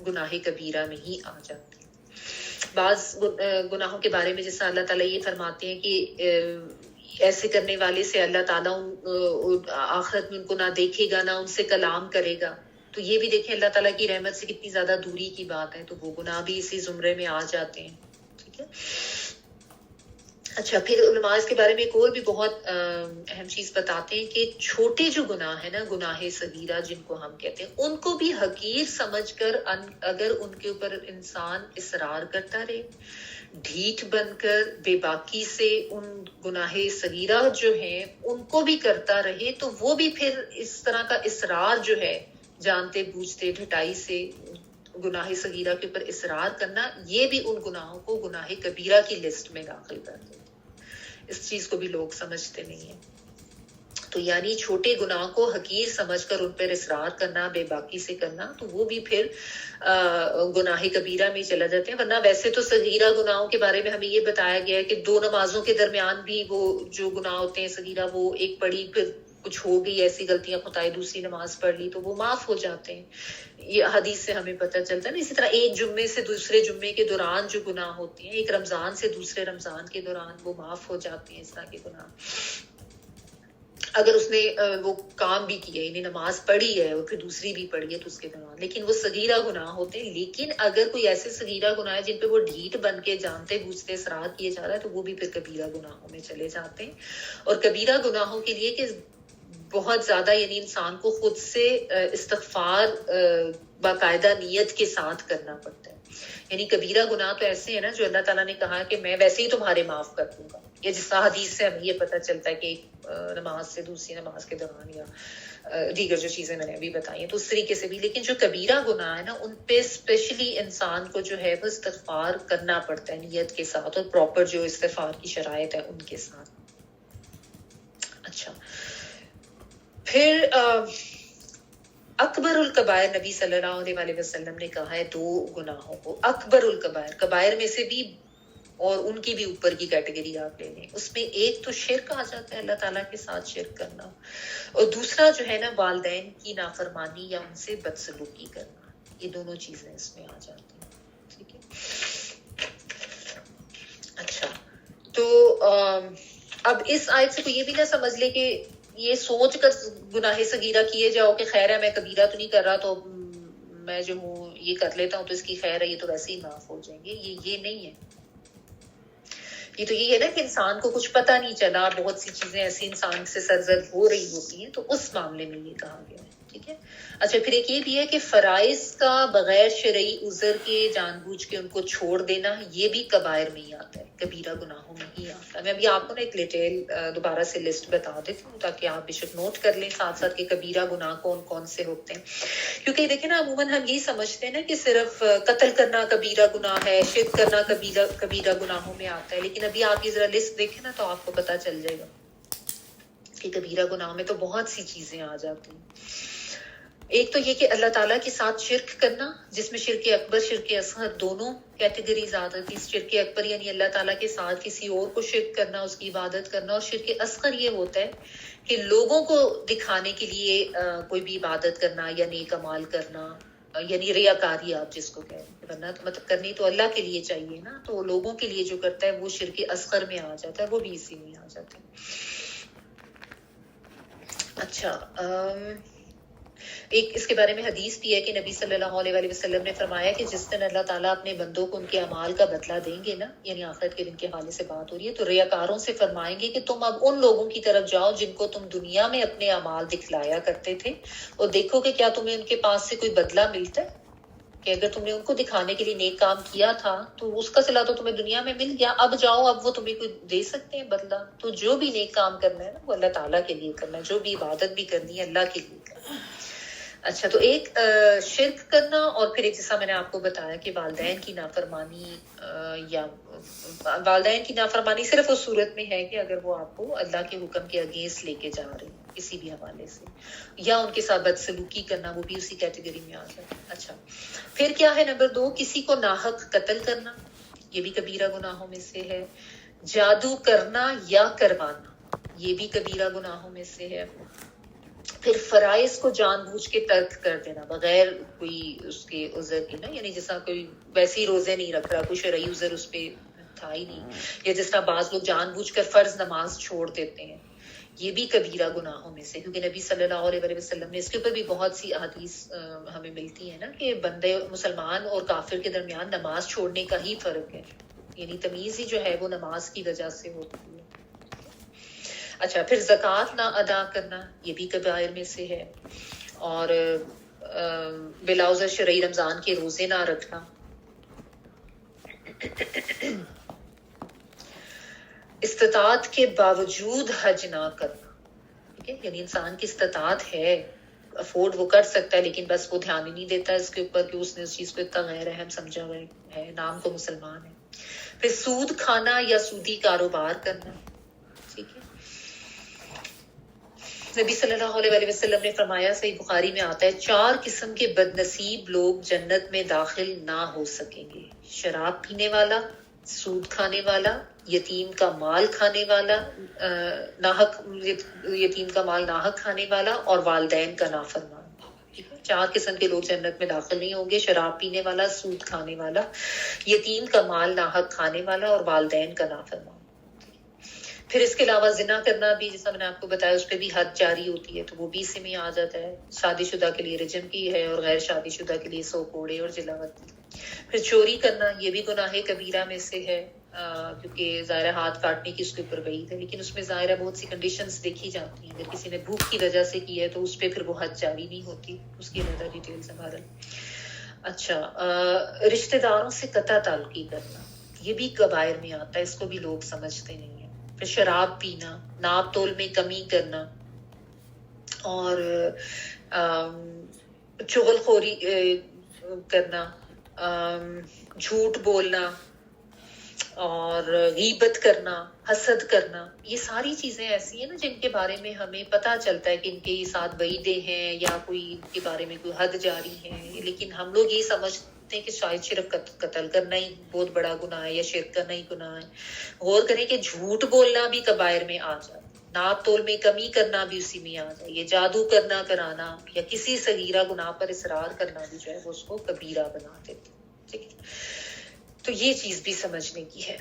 گناہ کبیرہ میں ہی آ جاتی ہیں. بعض گناہوں کے بارے میں جیسا اللہ تعالیٰ یہ فرماتے ہیں کہ ایسے کرنے والے سے اللہ تعالیٰ آخرت میں ان کو نہ دیکھے گا، نہ ان سے کلام کرے گا. تو یہ بھی دیکھیں اللہ تعالیٰ کی رحمت سے کتنی زیادہ دوری کی بات ہے. تو وہ گناہ بھی اسی زمرے میں آ جاتے ہیں. ٹھیک ہے. اچھا پھر علماء اس کے بارے میں ایک اور بھی بہت اہم چیز بتاتے ہیں کہ چھوٹے جو گناہ ہیں نا، گناہ صغیرہ جن کو ہم کہتے ہیں، ان کو بھی حقیر سمجھ کر اگر ان کے اوپر انسان اصرار کرتا رہے، ڈھیٹ بن کر بے باکی سے ان گناہ صغیرہ جو ہیں ان کو بھی کرتا رہے، تو وہ بھی پھر اس طرح کا اصرار جو ہے، جانتے بوجھتے ڈھٹائی سے گناہ صغیرہ کے اوپر اصرار کرنا، یہ بھی ان گناہوں کو گناہ کبیرہ کی لسٹ میں داخل کر دے. اس چیز کو بھی لوگ سمجھتے نہیں ہیں. تو یعنی چھوٹے گناہ کو حقیر سمجھ کر ان پر اصرار کرنا، بے باکی سے کرنا، تو وہ بھی پھر گناہ کبیرہ میں چلا جاتے ہیں. ورنہ ویسے تو صغیرہ گناہوں کے بارے میں ہمیں یہ بتایا گیا ہے کہ 2 نمازوں کے درمیان بھی وہ جو گناہ ہوتے ہیں صغیرہ، وہ ایک پڑھی پھر کچھ ہو گئی ایسی غلطیاں خدائے، دوسری نماز پڑھ لی تو وہ معاف ہو جاتے ہیں. یہ حدیث سے ہمیں پتہ چلتا ہے نا. اسی طرح ایک جمعے سے دوسرے جمعے کے دوران جو گناہ ہوتے ہیں، ایک رمضان سے دوسرے رمضان کے دوران وہ معاف ہو جاتے ہیں. اس طرح کے گناہ اگر اس نے وہ کام بھی کیا، یعنی نماز پڑھی ہے اور پھر دوسری بھی پڑھی ہے تو اس کے دوران، لیکن وہ صغیرہ گناہ ہوتے ہیں. لیکن اگر کوئی ایسے صغیرہ گناہ ہے جن پہ وہ ڈھیٹ بن کے جانتے بوجھتے اصرار کیے جا رہا ہے تو وہ بھی پھر کبیرہ گناہوں میں چلے جاتے ہیں. اور کبیرہ گناہوں کے لیے کہ بہت زیادہ یعنی انسان کو خود سے استغفار باقاعدہ نیت کے ساتھ کرنا پڑتا ہے. یعنی کبیرہ گناہ تو ایسے ہیں نا جو اللہ تعالیٰ نے کہا کہ میں ویسے ہی تمہارے معاف کر دوں گا، یا جس طرح حدیث سے ہمیں یہ پتہ چلتا ہے کہ ایک نماز سے دوسری نماز کے دوران یا دیگر جو چیزیں میں نے ابھی بتائی ہیں تو اس طریقے سے بھی. لیکن جو کبیرہ گناہ ہے نا ان پہ اسپیشلی انسان کو جو ہے وہ استغفار کرنا پڑتا ہے نیت کے ساتھ، اور پراپر جو استغفار کی شرائط ہے ان کے ساتھ. اچھا، پھر اکبر الکبائر نبی صلی اللہ علیہ وسلم نے کہا ہے 2 گناہوں کو اکبر الکبائر، کبائر میں سے بھی اور ان کی بھی اوپر کی کیٹیگری آپ لے لیں. اس میں ایک تو شرک آ جاتا ہے، اللہ تعالیٰ کے ساتھ شرک کرنا، اور دوسرا جو ہے نا والدین کی نافرمانی یا ان سے بدسلوکی کرنا. یہ دونوں چیزیں اس میں آ جاتی ہیں. ٹھیک ہے. اچھا، تو اب اس آیت سے کوئی یہ بھی نہ سمجھ لے کہ یہ سوچ کر گناہ صغیرہ کیے جاؤ کہ خیر ہے میں کبیرہ تو نہیں کر رہا تو میں جو ہوں یہ کر لیتا ہوں تو اس کی خیر ہے، یہ تو ویسے ہی معاف ہو جائیں گے. یہ نہیں ہے. یہ تو یہ ہے نا کہ انسان کو کچھ پتہ نہیں چلا، بہت سی چیزیں ایسی انسان سے سرزد ہو رہی ہوتی ہیں، تو اس معاملے میں یہ کہا گیا ہے. ٹھیک ہے. اچھا، پھر ایک یہ بھی ہے کہ فرائض کا بغیر شرعی عذر کے جان بوجھ کے ان کو چھوڑ دینا، یہ بھی کبائر میں ہی آتا ہے، کبیرہ گناہوں میں ہی آتا ہے. میں ابھی آپ کو نا ایک ڈیٹیل دوبارہ سے لسٹ بتا دیتی ہوں تاکہ آپ بشک نوٹ کر لیں ساتھ ساتھ کہ کبیرہ گناہ کون کون سے ہوتے ہیں. کیونکہ دیکھیں نا عموماً ہم یہی سمجھتے ہیں نا کہ صرف قتل کرنا کبیرہ گناہ ہے، شرک کرنا کبیرہ گناہوں میں آتا ہے. لیکن ابھی آپ یہ ذرا لسٹ دیکھیں نا تو آپ کو پتہ چل جائے گا کہ کبیرہ گناہوں میں تو بہت سی چیزیں آ جاتی ہیں. ایک تو یہ کہ اللہ تعالیٰ کے ساتھ شرک کرنا، جس میں شرک اکبر شرک اصغر دونوں کیٹیگریز آتی تھی. شرک اکبر یعنی اللہ تعالیٰ کے ساتھ کسی اور کو شرک کرنا، اس کی عبادت کرنا. اور شرک اصغر یہ ہوتا ہے کہ لوگوں کو دکھانے کے لیے کوئی بھی عبادت کرنا یا نیک اعمال کرنا، یعنی ریاکاری آپ جس کو کہیں. ورنہ مطلب کرنی تو اللہ کے لیے چاہیے نا، تو لوگوں کے لیے جو کرتا ہے وہ شرک اصغر میں آ جاتا ہے، وہ بھی اسی میں آ جاتا ہے. اچھا، ایک اس کے بارے میں حدیث بھی ہے کہ نبی صلی اللہ علیہ وسلم نے فرمایا کہ جس دن اللہ تعالیٰ اپنے بندوں کو ان کے اعمال کا بدلہ دیں گے نا، یعنی آخرت کے دن کے حوالے سے بات ہو رہی ہے، تو ریاکاروں سے فرمائیں گے کہ تم اب ان لوگوں کی طرف جاؤ جن کو تم دنیا میں اپنے اعمال دکھلایا کرتے تھے، اور دیکھو کہ کیا تمہیں ان کے پاس سے کوئی بدلہ ملتا ہے. کہ اگر تم نے ان کو دکھانے کے لیے نیک کام کیا تھا تو اس کا صلہ تو تمہیں دنیا میں مل گیا، اب جاؤ اب وہ تمہیں کوئی دے سکتے ہیں بدلہ. تو جو بھی نیک کام کرنا ہے نا وہ اللہ تعالیٰ کے لیے کرنا ہے، جو بھی عبادت بھی کرنی ہے اللہ کے لیے کرنا ہے. اچھا، تو ایک شرک کرنا، اور پھر ایک جیسا میں نے آپ کو بتایا کہ والدین کی نافرمانی، یا والدین کی نافرمانی صرف اس صورت میں ہے کہ اگر وہ آپ کو اللہ کے حکم کے اگینسٹ لے کے جا رہے ہیں کسی بھی حوالے سے، یا ان کے ساتھ بدسلوکی کرنا، وہ بھی اسی کیٹیگری میں آ جائے. اچھا، پھر کیا ہے نمبر 2، کسی کو ناحق قتل کرنا، یہ بھی کبیرہ گناہوں میں سے ہے. جادو کرنا یا کروانا، یہ بھی کبیرہ گناہوں میں سے ہے. پھر فرائض کو جان بوجھ کے ترک کر دینا بغیر کوئی اس کے عذر کی نا، یعنی جس طرح کوئی ویسے ہی روزے نہیں رکھ رہا، کوئی شرعی عذر اس پہ تھا ہی نہیں، یا جس طرح بعض لوگ جان بوجھ کر فرض نماز چھوڑ دیتے ہیں، یہ بھی کبیرہ گناہوں میں سے. کیونکہ نبی صلی اللہ علیہ وسلم نے اس کے اوپر بھی بہت سی احادیث ہمیں ملتی ہیں نا کہ بندے مسلمان اور کافر کے درمیان نماز چھوڑنے کا ہی فرق ہے، یعنی تمیز ہی جو ہے وہ نماز کی وجہ سے ہوتی ہے. اچھا، پھر زکوٰۃ نہ ادا کرنا، یہ بھی کبائر میں سے ہے. اور بلا عذر شرعی رمضان کے روزے نہ رکھنا. استطاعت کے باوجود حج نہ کرنا، ٹھیک ہے، یعنی انسان کی استطاعت ہے، افورڈ وہ کر سکتا ہے، لیکن بس وہ دھیان ہی نہیں دیتا اس کے اوپر کہ اس نے اس چیز کو اتنا غیر اہم سمجھا ہوا ہے، نام کو مسلمان ہے. پھر سود کھانا یا سودی کاروبار کرنا، نبی صلی اللہ علیہ وآلہ وسلم نے فرمایا، صحیح بخاری میں آتا ہے، 4 قسم کے بد نصیب لوگ جنت میں داخل نہ ہو سکیں گے: شراب پینے والا، سود کھانے والا، یتیم کا مال کھانے والا، ناحق یتیم کا مال ناحق کھانے والا، اور والدین کا نافرمان۔ 4 قسم کے لوگ جنت میں داخل نہیں ہوں گے: شراب پینے والا، سود کھانے والا، یتیم کا مال ناحق کھانے والا، اور والدین کا نافرمان۔ پھر اس کے علاوہ زنا کرنا بھی، جیسا میں نے آپ کو بتایا، اس پہ بھی حد جاری ہوتی ہے، تو وہ بھی اسی میں آ جاتا ہے۔ شادی شدہ کے لیے رجم کی ہے، اور غیر شادی شدہ کے لیے 100 کوڑے اور جلاوت۔ پھر چوری کرنا، یہ بھی گناہ کبیرہ میں سے ہے، کیونکہ ظاہر ہاتھ کاٹنے کی اس کے اوپر وعید ہے، لیکن اس میں ظاہر بہت سی کنڈیشنز دیکھی جاتی ہیں۔ اگر کسی نے بھوک کی وجہ سے کی ہے تو اس پہ پھر وہ حد جاری نہیں ہوتی، اس کی زیادہ ڈیٹیلز ہمارا۔ اچھا، رشتہ داروں سے قطع تعلقی کرنا، یہ بھی کبائر میں آتا ہے، اس کو بھی لوگ سمجھتے نہیں ہیں۔ پھر شراب پینا، ناپ تول میں کمی کرنا، اور چغل خوری کرنا، جھوٹ بولنا، اور غیبت کرنا، حسد کرنا، یہ ساری چیزیں ایسی ہیں نا جن کے بارے میں ہمیں پتہ چلتا ہے کہ ان کے ساتھ وعیدیں ہیں یا کوئی ان کے بارے میں کوئی حد جاری ہے، لیکن ہم لوگ یہ سمجھتے ہیں کہ شاید صرف قتل کرنا ہی بہت بڑا گناہ ہے یا شرک کرنا ہی گناہ ہے۔ غور کریں کہ جھوٹ بولنا بھی کبائر میں آ جاتا ہے، ناپ تول میں کمی کرنا بھی اسی میں آ جائے، یہ جادو کرنا کرانا یا کسی صغیرہ گناہ پر اصرار کرنا بھی جو ہے وہ اس کو کبیرہ بنا دیتے ہیں، ٹھیک ہے؟ تو یہ چیز بھی سمجھنے کی ہے۔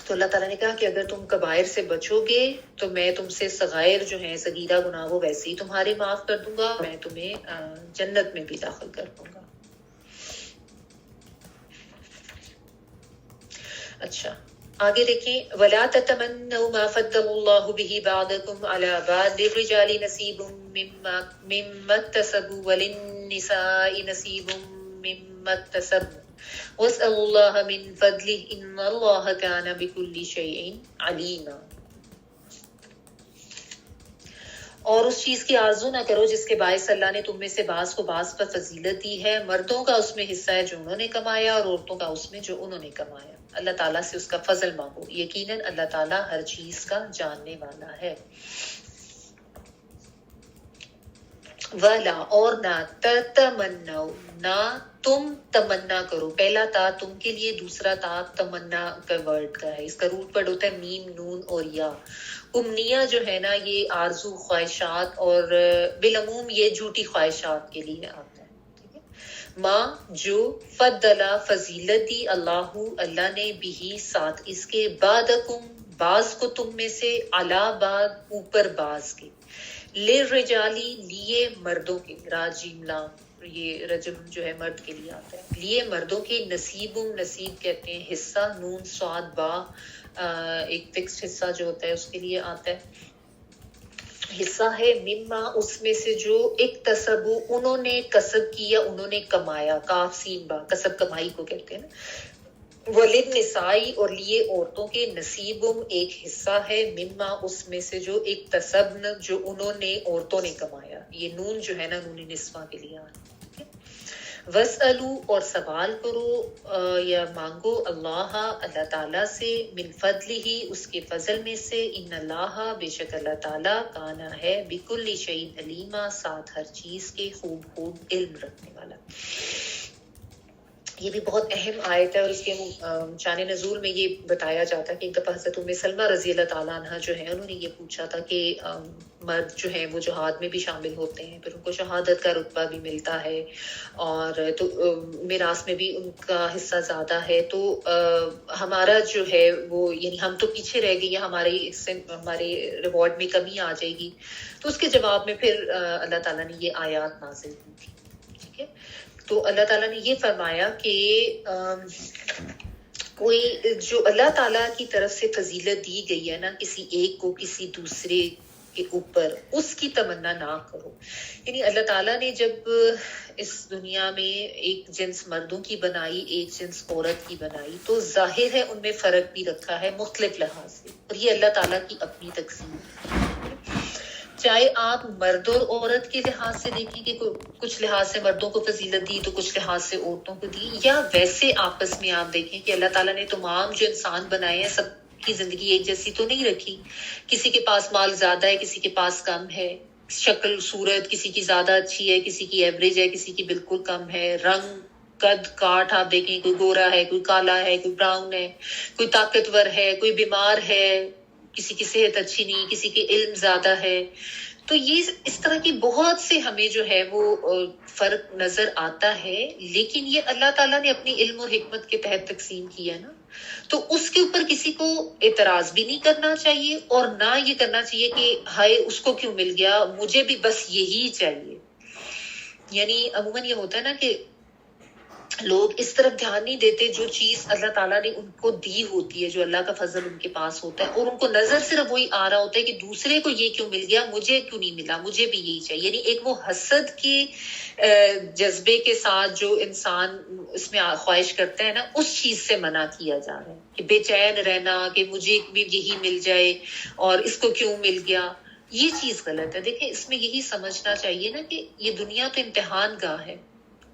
تو اللہ تعالیٰ نے کہا کہ اگر تم کبائر سے بچو گے تو میں تم سے صغائر جو ہیں، صغیرہ گناہ، وہ ویسے ہی تمہارے معاف کر دوں گا، میں تمہیں جنت میں بھی داخل کر دوں گا۔ اچھا، آگے دیکھیں، وَلَا تَتَمَنَّوْا مَا فَضَّلَ اللَّهُ بِهِ بَعْضَكُمْ عَلَى بَعْضٍ لِلرِّجَالِ نَصِيبٌ مِّمَّا اكْتَسَبُوا وَلِلنِّسَاءِ نَصِيبٌ مِّمَّا اكْتَسَبْنَ وَاسْأَلُوا اللَّهَ مِن فَضْلِهِ إِنَّ اللَّهَ كَانَ بِكُلِّ شَيْءٍ عَلِيمًا۔ اور اس چیز کی آرزو نہ کرو جس کے باعث اللہ نے تم میں سے بعض کو بعض پر فضیلت دی ہے، مردوں کا اس میں حصہ ہے جو انہوں نے کمایا، اور عورتوں کا اس میں جو انہوں نے کمایا۔ اللہ تعالیٰ سے اس کا فضل مانگو، یقیناً اللہ تعالیٰ ہر چیز کا جاننے والا ہے۔ وَلَا، اور نہ، تَتَمَنَّوْا، نہ تم تمنا کرو۔ پہلا تا تم کے لیے، دوسرا تا تمنا کا ورڈ کا ہے، اس کا روٹ ورڈ ہوتا ہے میم، نون اور یا۔ امنیہ جو ہے نا، یہ آرزو، خواہشات، اور بالعموم یہ جھوٹی خواہشات کے لیے آتا ہے، ٹھیک ہے؟ ماں، جو، فضلا، فضیلت دی، اللہ نے، بھی، ساتھ اس کے، بعدکم، بعض کو تم میں سے، علا، بعد، اوپر بعض کے، للرجالی، لیے مردوں کے، راجیم لام، یہ رجل جو ہے مرد کے لیے آتا ہے، لیے مردوں کے، نصیب، نصیب کہتے ہیں حصہ، نون صاد با، ایک فکس حصہ جو ہوتا ہے اس کے لیے آتا ہے، حصہ ہے، مما، اس میں سے، جو اکتسبو، انہوں نے کسب کیا، انہوں نے کمایا، کاف سین با، کسب کمائی کو کہتے ہیں نا۔ وللنسائی، اور لیے عورتوں کے، نصیبم، ایک حصہ ہے، مما، اس میں سے، جو اکتسبن، جو انہوں نے، عورتوں نے کمایا، یہ نون جو ہے نا نون نسواں کے لیے آتا ہے۔ وَاسْأَلُوا، اور سوال کرو یا مانگو، اللہ تعالیٰ سے، من فضلہ، اس کے فضل میں سے، ان اللہ، بے شک اللہ تعالیٰ، کانا ہے، بکل شیء علیما، ساتھ ہر چیز کے خوب علم رکھنے والا۔ یہ بھی بہت اہم آیت ہے، اور اس کے شان نزول میں یہ بتایا جاتا ہے کہ ایک دفعہ حضرت ام سلمہ رضی اللہ تعالیٰ عنہ جو ہے، انہوں نے یہ پوچھا تھا کہ مرد جو ہیں وہ جہاد میں بھی شامل ہوتے ہیں، پھر ان کو شہادت کا رتبہ بھی ملتا ہے، اور تو میراث میں بھی ان کا حصہ زیادہ ہے، تو ہمارا جو ہے وہ، یعنی ہم تو پیچھے رہ گئے، ہمارے ریوارڈ میں کمی آ جائے گی۔ تو اس کے جواب میں پھر اللہ تعالیٰ نے یہ آیات نازل کی تھی، ٹھیک ہے؟ تو اللہ تعالیٰ نے یہ فرمایا کہ کوئی جو اللہ تعالیٰ کی طرف سے فضیلت دی گئی ہے نا کسی ایک کو کسی دوسرے کے اوپر، اس کی تمنا نہ کرو۔ یعنی اللہ تعالیٰ نے جب اس دنیا میں ایک جنس مردوں کی بنائی، ایک جنس عورت کی بنائی، تو ظاہر ہے ان میں فرق بھی رکھا ہے مختلف لحاظ سے، اور یہ اللہ تعالیٰ کی اپنی تقسیم ہے۔ چاہے آپ مرد اور عورت کے لحاظ سے دیکھیں کہ کچھ لحاظ سے مردوں کو فضیلت دی تو کچھ لحاظ سے عورتوں کو دی، یا ویسے آپس میں آپ دیکھیں کہ اللہ تعالیٰ نے تمام جو انسان بنائے ہیں سب کی زندگی ایک جیسی تو نہیں رکھی. کسی کے پاس مال زیادہ ہے, کسی کے پاس کم ہے, شکل صورت کسی کی زیادہ اچھی ہے, کسی کی ایوریج ہے, کسی کی بالکل کم ہے, رنگ قد کاٹ آپ دیکھیں, کوئی گورا ہے, کوئی کالا ہے, کوئی براؤن ہے, کوئی طاقتور ہے, کوئی بیمار ہے, کسی کی صحت اچھی نہیں, کسی کے علم زیادہ ہے. تو یہ اس طرح کی بہت سے ہمیں جو ہے وہ فرق نظر آتا ہے, لیکن یہ اللہ تعالیٰ نے اپنی علم اور حکمت کے تحت تقسیم کیا ہے نا, تو اس کے اوپر کسی کو اعتراض بھی نہیں کرنا چاہیے, اور نہ یہ کرنا چاہیے کہ ہائے اس کو کیوں مل گیا, مجھے بھی بس یہی چاہیے. یعنی عموماً یہ ہوتا ہے نا کہ لوگ اس طرف دھیان نہیں دیتے جو چیز اللہ تعالیٰ نے ان کو دی ہوتی ہے, جو اللہ کا فضل ان کے پاس ہوتا ہے, اور ان کو نظر صرف وہی آ رہا ہوتا ہے کہ دوسرے کو یہ کیوں مل گیا, مجھے کیوں نہیں ملا, مجھے بھی یہی چاہیے. یعنی ایک وہ حسد کے جذبے کے ساتھ جو انسان اس میں خواہش کرتا ہے نا, اس چیز سے منع کیا جا رہا ہے کہ بے چین رہنا کہ مجھے بھی یہی مل جائے اور اس کو کیوں مل گیا. یہ چیز غلط ہے. دیکھیں اس میں یہی سمجھنا چاہیے نا کہ یہ دنیا تو امتحان گاہ ہے,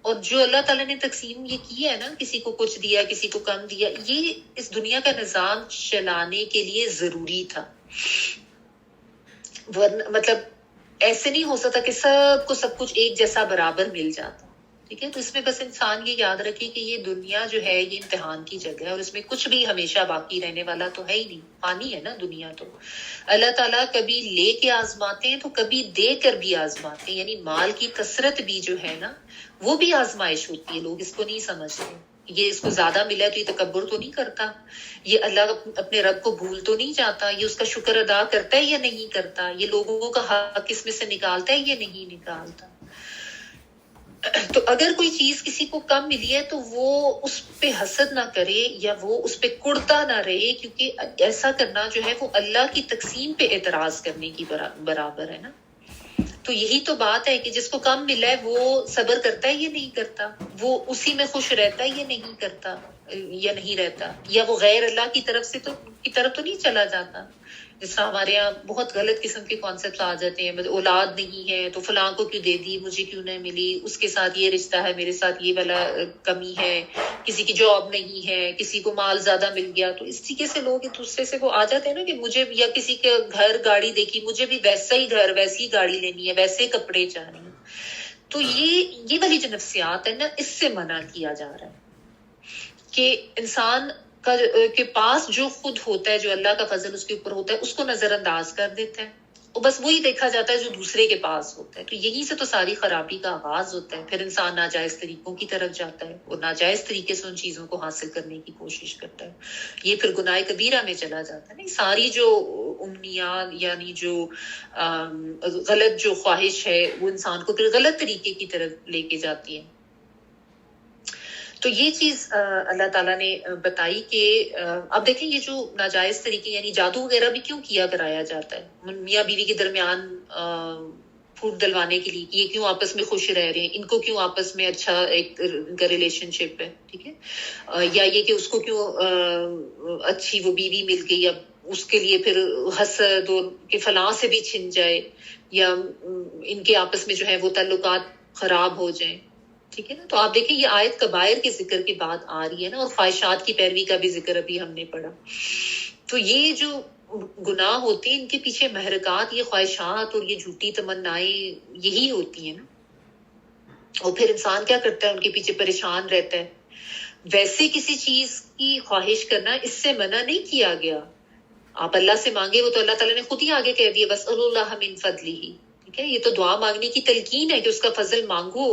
اور جو اللہ تعالیٰ نے تقسیم یہ کی ہے نا, کسی کو کچھ دیا, کسی کو کم دیا, یہ اس دنیا کا نظام چلانے کے لیے ضروری تھا. مطلب ایسے نہیں ہو سکتا کہ سب کو سب کچھ ایک جیسا برابر مل جاتا. ٹھیک ہے, تو اس میں بس انسان یہ یاد رکھے کہ یہ دنیا جو ہے یہ امتحان کی جگہ ہے, اور اس میں کچھ بھی ہمیشہ باقی رہنے والا تو ہے ہی نہیں, فانی ہے نا دنیا. تو اللہ تعالیٰ کبھی لے کے آزماتے ہیں تو کبھی دے کر بھی آزماتے ہیں. یعنی مال کی کثرت بھی جو ہے نا وہ بھی آزمائش ہوتی ہے, لوگ اس کو نہیں سمجھتے. یہ اس کو زیادہ ملا تو یہ تکبر تو نہیں کرتا, یہ اللہ اپنے رب کو بھول تو نہیں جاتا, یہ اس کا شکر ادا کرتا ہے یا نہیں کرتا, یہ لوگوں کا حق اس میں سے نکالتا ہے یا نہیں نکالتا. تو اگر کوئی چیز کسی کو کم ملی ہے تو وہ اس پہ حسد نہ کرے یا وہ اس پہ کڑتا نہ رہے, کیونکہ ایسا کرنا جو ہے وہ اللہ کی تقسیم پہ اعتراض کرنے کی برابر ہے نا. تو یہی تو بات ہے کہ جس کو کم ملا ہے وہ صبر کرتا ہے یا نہیں کرتا, وہ اسی میں خوش رہتا ہے یا نہیں کرتا یا نہیں رہتا, یا وہ غیر اللہ کی طرف تو نہیں چلا جاتا. جس طرح ہمارے یہاں بہت غلط قسم کے کانسیپٹ آ جاتے ہیں, اولاد نہیں ہے تو فلاں کو کیوں دے دی, مجھے کیوں نہیں ملی, اس کے ساتھ یہ رشتہ ہے, میرے ساتھ یہ والا کمی ہے, کسی کی جاب نہیں ہے, کسی کو مال زیادہ مل گیا. تو اس طریقے سے لوگ ایک دوسرے سے وہ آ جاتے ہیں نا کہ مجھے, یا کسی کے گھر گاڑی دیکھی, مجھے بھی ویسا ہی گھر ویسی گاڑی لینی ہے, ویسے کپڑے چاہیے. تو یہ والی جو نفسیات ہے نا, اس سے منع کیا جا رہا ہے کہ انسان کے پاس جو خود ہوتا ہے, جو اللہ کا فضل اس کے اوپر ہوتا ہے, اس کو نظر انداز کر دیتا ہے, اور بس وہی دیکھا جاتا ہے جو دوسرے کے پاس ہوتا ہے. تو یہی سے تو ساری خرابی کا آغاز ہوتا ہے. پھر انسان ناجائز طریقوں کی طرف جاتا ہے اور ناجائز طریقے سے ان چیزوں کو حاصل کرنے کی کوشش کرتا ہے. یہ پھر گناہ کبیرہ میں چلا جاتا ہے. نہیں, ساری جو امنیات یعنی جو غلط جو خواہش ہے وہ انسان کو پھر غلط طریقے کی طرف لے کے جاتی ہے. تو یہ چیز اللہ تعالیٰ نے بتائی کہ اب دیکھیں یہ جو ناجائز طریقے یعنی جادو وغیرہ بھی کیوں کیا کرایا جاتا ہے میاں بیوی کے درمیان پھوٹ دلوانے کے لیے, یہ کیوں آپس میں خوش رہ رہے ہیں, ان کو کیوں آپس میں اچھا ایک ان کا ریلیشن شپ ہے, ٹھیک ہے, یا یہ کہ اس کو کیوں اچھی وہ بیوی مل گئی, اب اس کے لیے پھر حسد کہ فلاں سے بھی چھن جائے, یا ان کے آپس میں جو ہے وہ تعلقات خراب ہو جائیں. ٹھیک ہے نا. تو آپ دیکھیں یہ آیت کبائر کے ذکر کی بات آ رہی ہے نا, اور خواہشات کی پیروی کا بھی ذکر ابھی ہم نے پڑھا. تو یہ جو گناہ ہوتے ہیں ان کے پیچھے محرکات, یہ خواہشات اور یہ جھوٹی تمنائیں یہی ہوتی ہیں نا. اور پھر انسان کیا کرتا ہے, ان کے پیچھے پریشان رہتا ہے. ویسے کسی چیز کی خواہش کرنا اس سے منع نہیں کیا گیا, آپ اللہ سے مانگے, وہ تو اللہ تعالیٰ نے خود ہی آگے کہہ دیا بس اللہ من فضلہ. ٹھیک ہے, یہ تو دعا مانگنے کی تلقین ہے کہ اس کا فضل مانگو,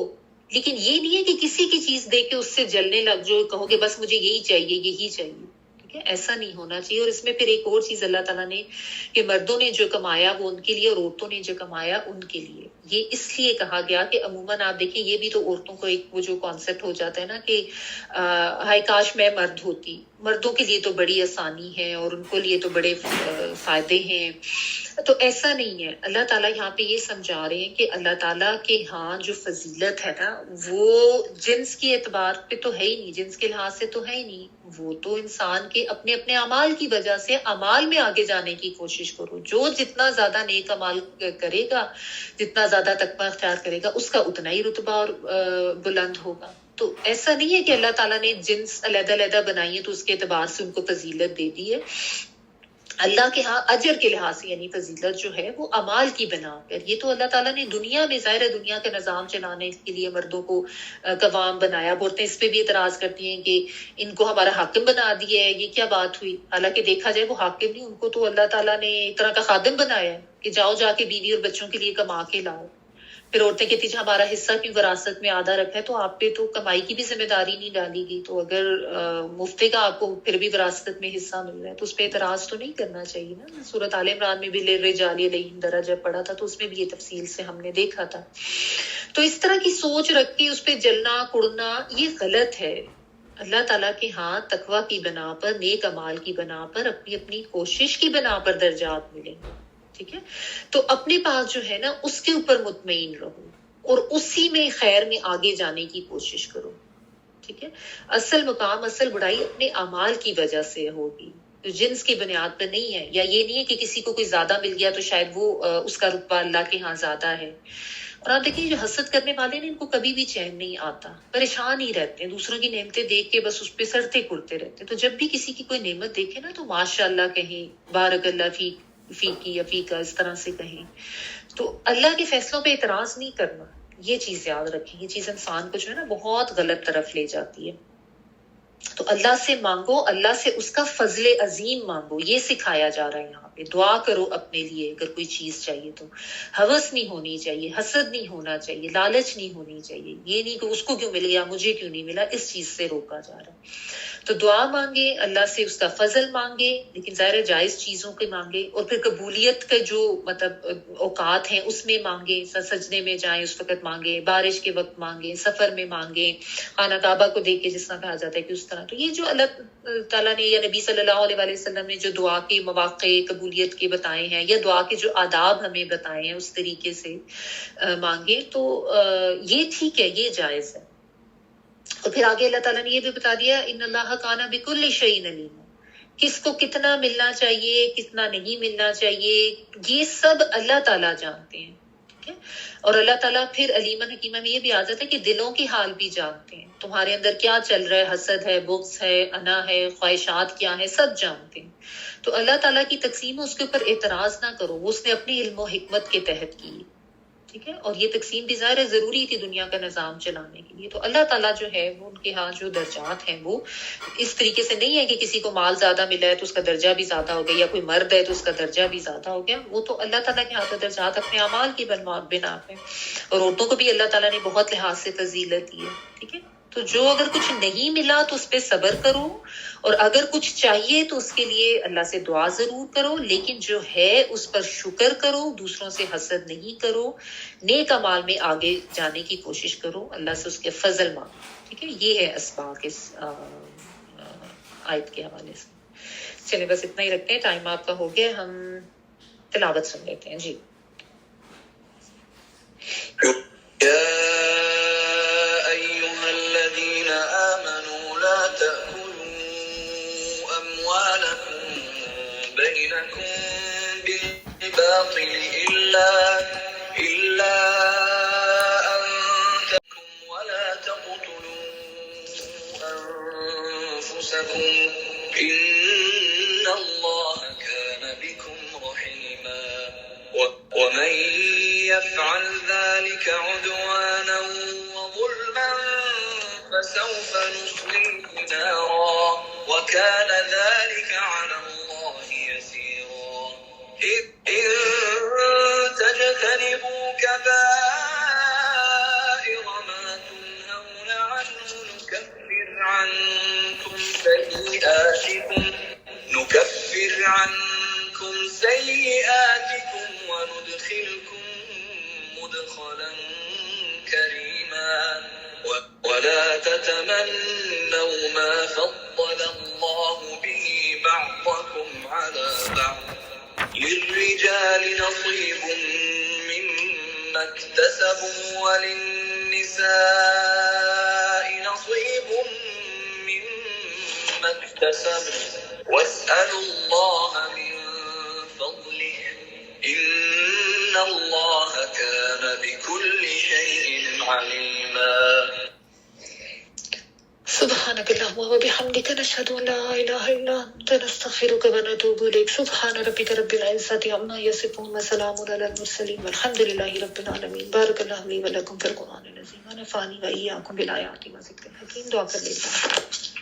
لیکن یہ نہیں ہے کہ کسی کی چیز دے کے اس سے جلنے لگ جو کہو کہ بس مجھے یہی چاہیے یہی چاہیے. ٹھیک ہے, ایسا نہیں ہونا چاہیے. اور اس میں پھر ایک اور چیز اللہ تعالیٰ نے کہ مردوں نے جو کمایا وہ ان کے لیے, اور عورتوں نے جو کمایا ان کے لیے. یہ اس لیے کہا گیا کہ عموماً آپ دیکھیں یہ بھی تو عورتوں کو ایک وہ جو کانسیپٹ ہو جاتا ہے نا کہ ہائی کاش میں مرد ہوتی. مردوں کے لیے تو بڑی آسانی ہے اور ان کے لیے تو بڑے فائدے ہیں. تو ایسا نہیں ہے. اللہ تعالیٰ یہاں پہ یہ سمجھا رہے ہیں کہ اللہ تعالیٰ کے ہاں جو فضیلت ہے نا وہ جنس کے اعتبار پہ تو ہے ہی نہیں, جنس کے لحاظ سے تو ہے ہی نہیں. وہ تو انسان کے اپنے اپنے اعمال کی وجہ سے اعمال میں آگے جانے کی کوشش کرو. جو جتنا زیادہ نیک اعمال کرے گا, جتنا زیادہ تقویٰ اختیار کرے گا, اس کا اتنا ہی رتبہ اور بلند ہوگا. تو ایسا نہیں ہے کہ اللہ تعالیٰ نے جنس علیحدہ علیحدہ بنائی ہے تو اس کے اعتبار سے ان کو فضیلت دے دی ہے. اللہ کے ہاں اجر کے لحاظ سے یعنی فضیلت جو ہے وہ اعمال کی بنا پر. یہ تو اللہ تعالیٰ نے دنیا میں ظاہر ہے دنیا کا نظام چلانے کے لیے مردوں کو قوام بنایا. عورتیں اس پہ بھی اعتراض کرتی ہیں کہ ان کو ہمارا حاکم بنا دیا ہے, یہ کیا بات ہوئی. حالانکہ دیکھا جائے وہ حاکم نہیں, ان کو تو اللہ تعالیٰ نے ایک طرح کا خادم بنایا ہے کہ جاؤ جا کے بیوی اور بچوں کے لیے کما کے لاؤ. پھر عورتیں کہتی ہیں ہمارا حصہ کیوں وراثت میں آدھا رکھا ہے, تو آپ پہ تو کمائی کی بھی ذمہ داری نہیں ڈالی گئی. تو اگر مفتے کا آپ کو پھر بھی وراثت میں حصہ مل رہا ہے تو اس پہ اعتراض تو نہیں کرنا چاہیے نا. سورۃ آل عمران میں بھی للرجال علیہم درجہ پڑھا تھا تو اس میں بھی یہ تفصیل سے ہم نے دیکھا تھا. تو اس طرح کی سوچ رکھ کے اس پہ جلنا کڑنا یہ غلط ہے. اللہ تعالیٰ کے ہاں تقوی کی بنا پر, نیک اعمال کی بنا پر, اپنی اپنی کوشش کی بنا پر درجات ملیں گے. ٹھیک ہے, تو اپنے پاس جو ہے نا اس کے اوپر مطمئن رہو اور اسی میں خیر میں آگے جانے کی کوشش کرو. ٹھیک ہے, اصل مقام اصل بڑائی اپنے اعمال کی وجہ سے ہوگی, تو جنس کی بنیاد پر نہیں ہے. یا یہ نہیں ہے کہ کسی کو کوئی زیادہ مل گیا تو شاید وہ اس کا رتبہ اللہ کے ہاں زیادہ ہے. اور آپ دیکھیں جو حسد کرنے والے ہیں ان کو کبھی بھی چین نہیں آتا, پریشان ہی رہتے ہیں, دوسروں کی نعمتیں دیکھ کے بس اس پہ سڑتے کڑتے رہتے ہیں. تو جب بھی کسی کی کوئی نعمت دیکھے نا تو ماشاء اللہ کہیں, بارک اللہ فی کی یا فی کا اس طرح سے کہیں. تو اللہ کے فیصلوں پہ اعتراض نہیں کرنا, یہ چیز یاد رکھیں. یہ چیز انسان کو جو ہے نا بہت غلط طرف لے جاتی ہے. تو اللہ سے مانگو, اللہ سے اس کا فضل عظیم مانگو, یہ سکھایا جا رہا ہے یہاں پہ. دعا کرو اپنے لیے اگر کوئی چیز چاہیے تو. ہوس نہیں ہونی چاہیے, حسد نہیں ہونا چاہیے, لالچ نہیں ہونی چاہیے. یہ نہیں کہ اس کو کیوں مل گیا مجھے کیوں نہیں ملا, اس چیز سے روکا جا رہا ہے. تو دعا مانگے, اللہ سے اس کا فضل مانگے, لیکن ظاہر جائز چیزوں کے مانگے. اور پھر قبولیت کا جو مطلب اوقات ہیں اس میں مانگے, سجدے میں جائیں اس وقت مانگے, بارش کے وقت مانگے, سفر میں مانگے, خانہ کعبہ کو دیکھ کے جس طرح کہا جاتا ہے کہ اس طرح. تو یہ جو اللہ تعالیٰ نے یا نبی صلی اللہ علیہ وسلم نے جو دعا کے مواقع قبولیت کے بتائے ہیں یا دعا کے جو آداب ہمیں بتائے ہیں اس طریقے سے مانگے تو یہ ٹھیک ہے, یہ جائز ہے. اور پھر آگے اللہ تعالیٰ نے یہ بھی بتا دیا ان اللہ کان بکل شیء علیم, کس کو کتنا ملنا چاہیے کتنا نہیں ملنا چاہیے یہ سب اللہ تعالیٰ جانتے ہیں. ٹھیک ہے, اور اللہ تعالیٰ پھر علیم حکیمہ میں یہ بھی عادت ہے کہ دلوں کی حال بھی جانتے ہیں. تمہارے اندر کیا چل رہا ہے, حسد ہے, بغض ہے, انا ہے, خواہشات کیا ہے, سب جانتے ہیں. تو اللہ تعالیٰ کی تقسیم ہے, اس کے اوپر اعتراض نہ کرو, وہ اس نے اپنی علم و حکمت کے تحت کی. ٹھیک ہے, اور یہ تقسیم بھی ظاہر ہے ضروری تھی دنیا کا نظام چلانے کے لیے. تو اللہ تعالیٰ جو ہے وہ ان کے ہاں جو درجات ہیں وہ اس طریقے سے نہیں ہے کہ کسی کو مال زیادہ ملا ہے تو اس کا درجہ بھی زیادہ ہو گیا, یا کوئی مرد ہے تو اس کا درجہ بھی زیادہ ہو گیا. وہ تو اللہ تعالیٰ کے ہاتھ درجات اپنے اعمال کی بنا پہ. اور عورتوں کو بھی اللہ تعالیٰ نے بہت لحاظ سے فضیلت دی ہے. ٹھیک ہے, تو جو اگر کچھ نہیں ملا تو اس پہ صبر کرو, اور اگر کچھ چاہیے تو اس کے لیے اللہ سے دعا ضرور کرو, لیکن جو ہے اس پر شکر کرو, دوسروں سے حسد نہیں کرو, نیک اعمال میں آگے جانے کی کوشش کرو, اللہ سے اس کے فضل مانگو. ٹھیک ہے, یہ ہے اسباق اس آیت کے حوالے سے. چلیں بس اتنا ہی رکھتے ہیں, ٹائم آپ کا ہو گیا, ہم تلاوت سن لیتے ہیں. جی. بينكم بالباطل إلا أن تكون ولا تقتلوا أنفسكم إن الله كان بكم رحيما ومن يفعل ذلك عدوانا وظلما فسوف نصليه نارا وكان ذلك على الله يسيرا إن تجتنبوا كبائر ما تنهون عنه نكفر عنكم سيئاتكم وندخلكم مدخلا كريما ولا تتمنوا ما فضل الله به بعضكم على بعض للرجال نصيب مما اكتسبوا وللنساء نصيب مما اكتسبوا واسألوا الله من فضله إن الله كان بكل شيء عليما. سبحان سبحانك اللهم وبحمدك نشهد ان لا اله الا انت نستغفرك ونتوب اليك سبحان ربك رب العزة عما يصفون وسلام على المرسلين والحمد لله رب العالمين. بارك الله لي ولكم في القرآن العظيم ونفعني وإياكم بالآيات وذكر الحكيم. دعا کر لیتا ہوں.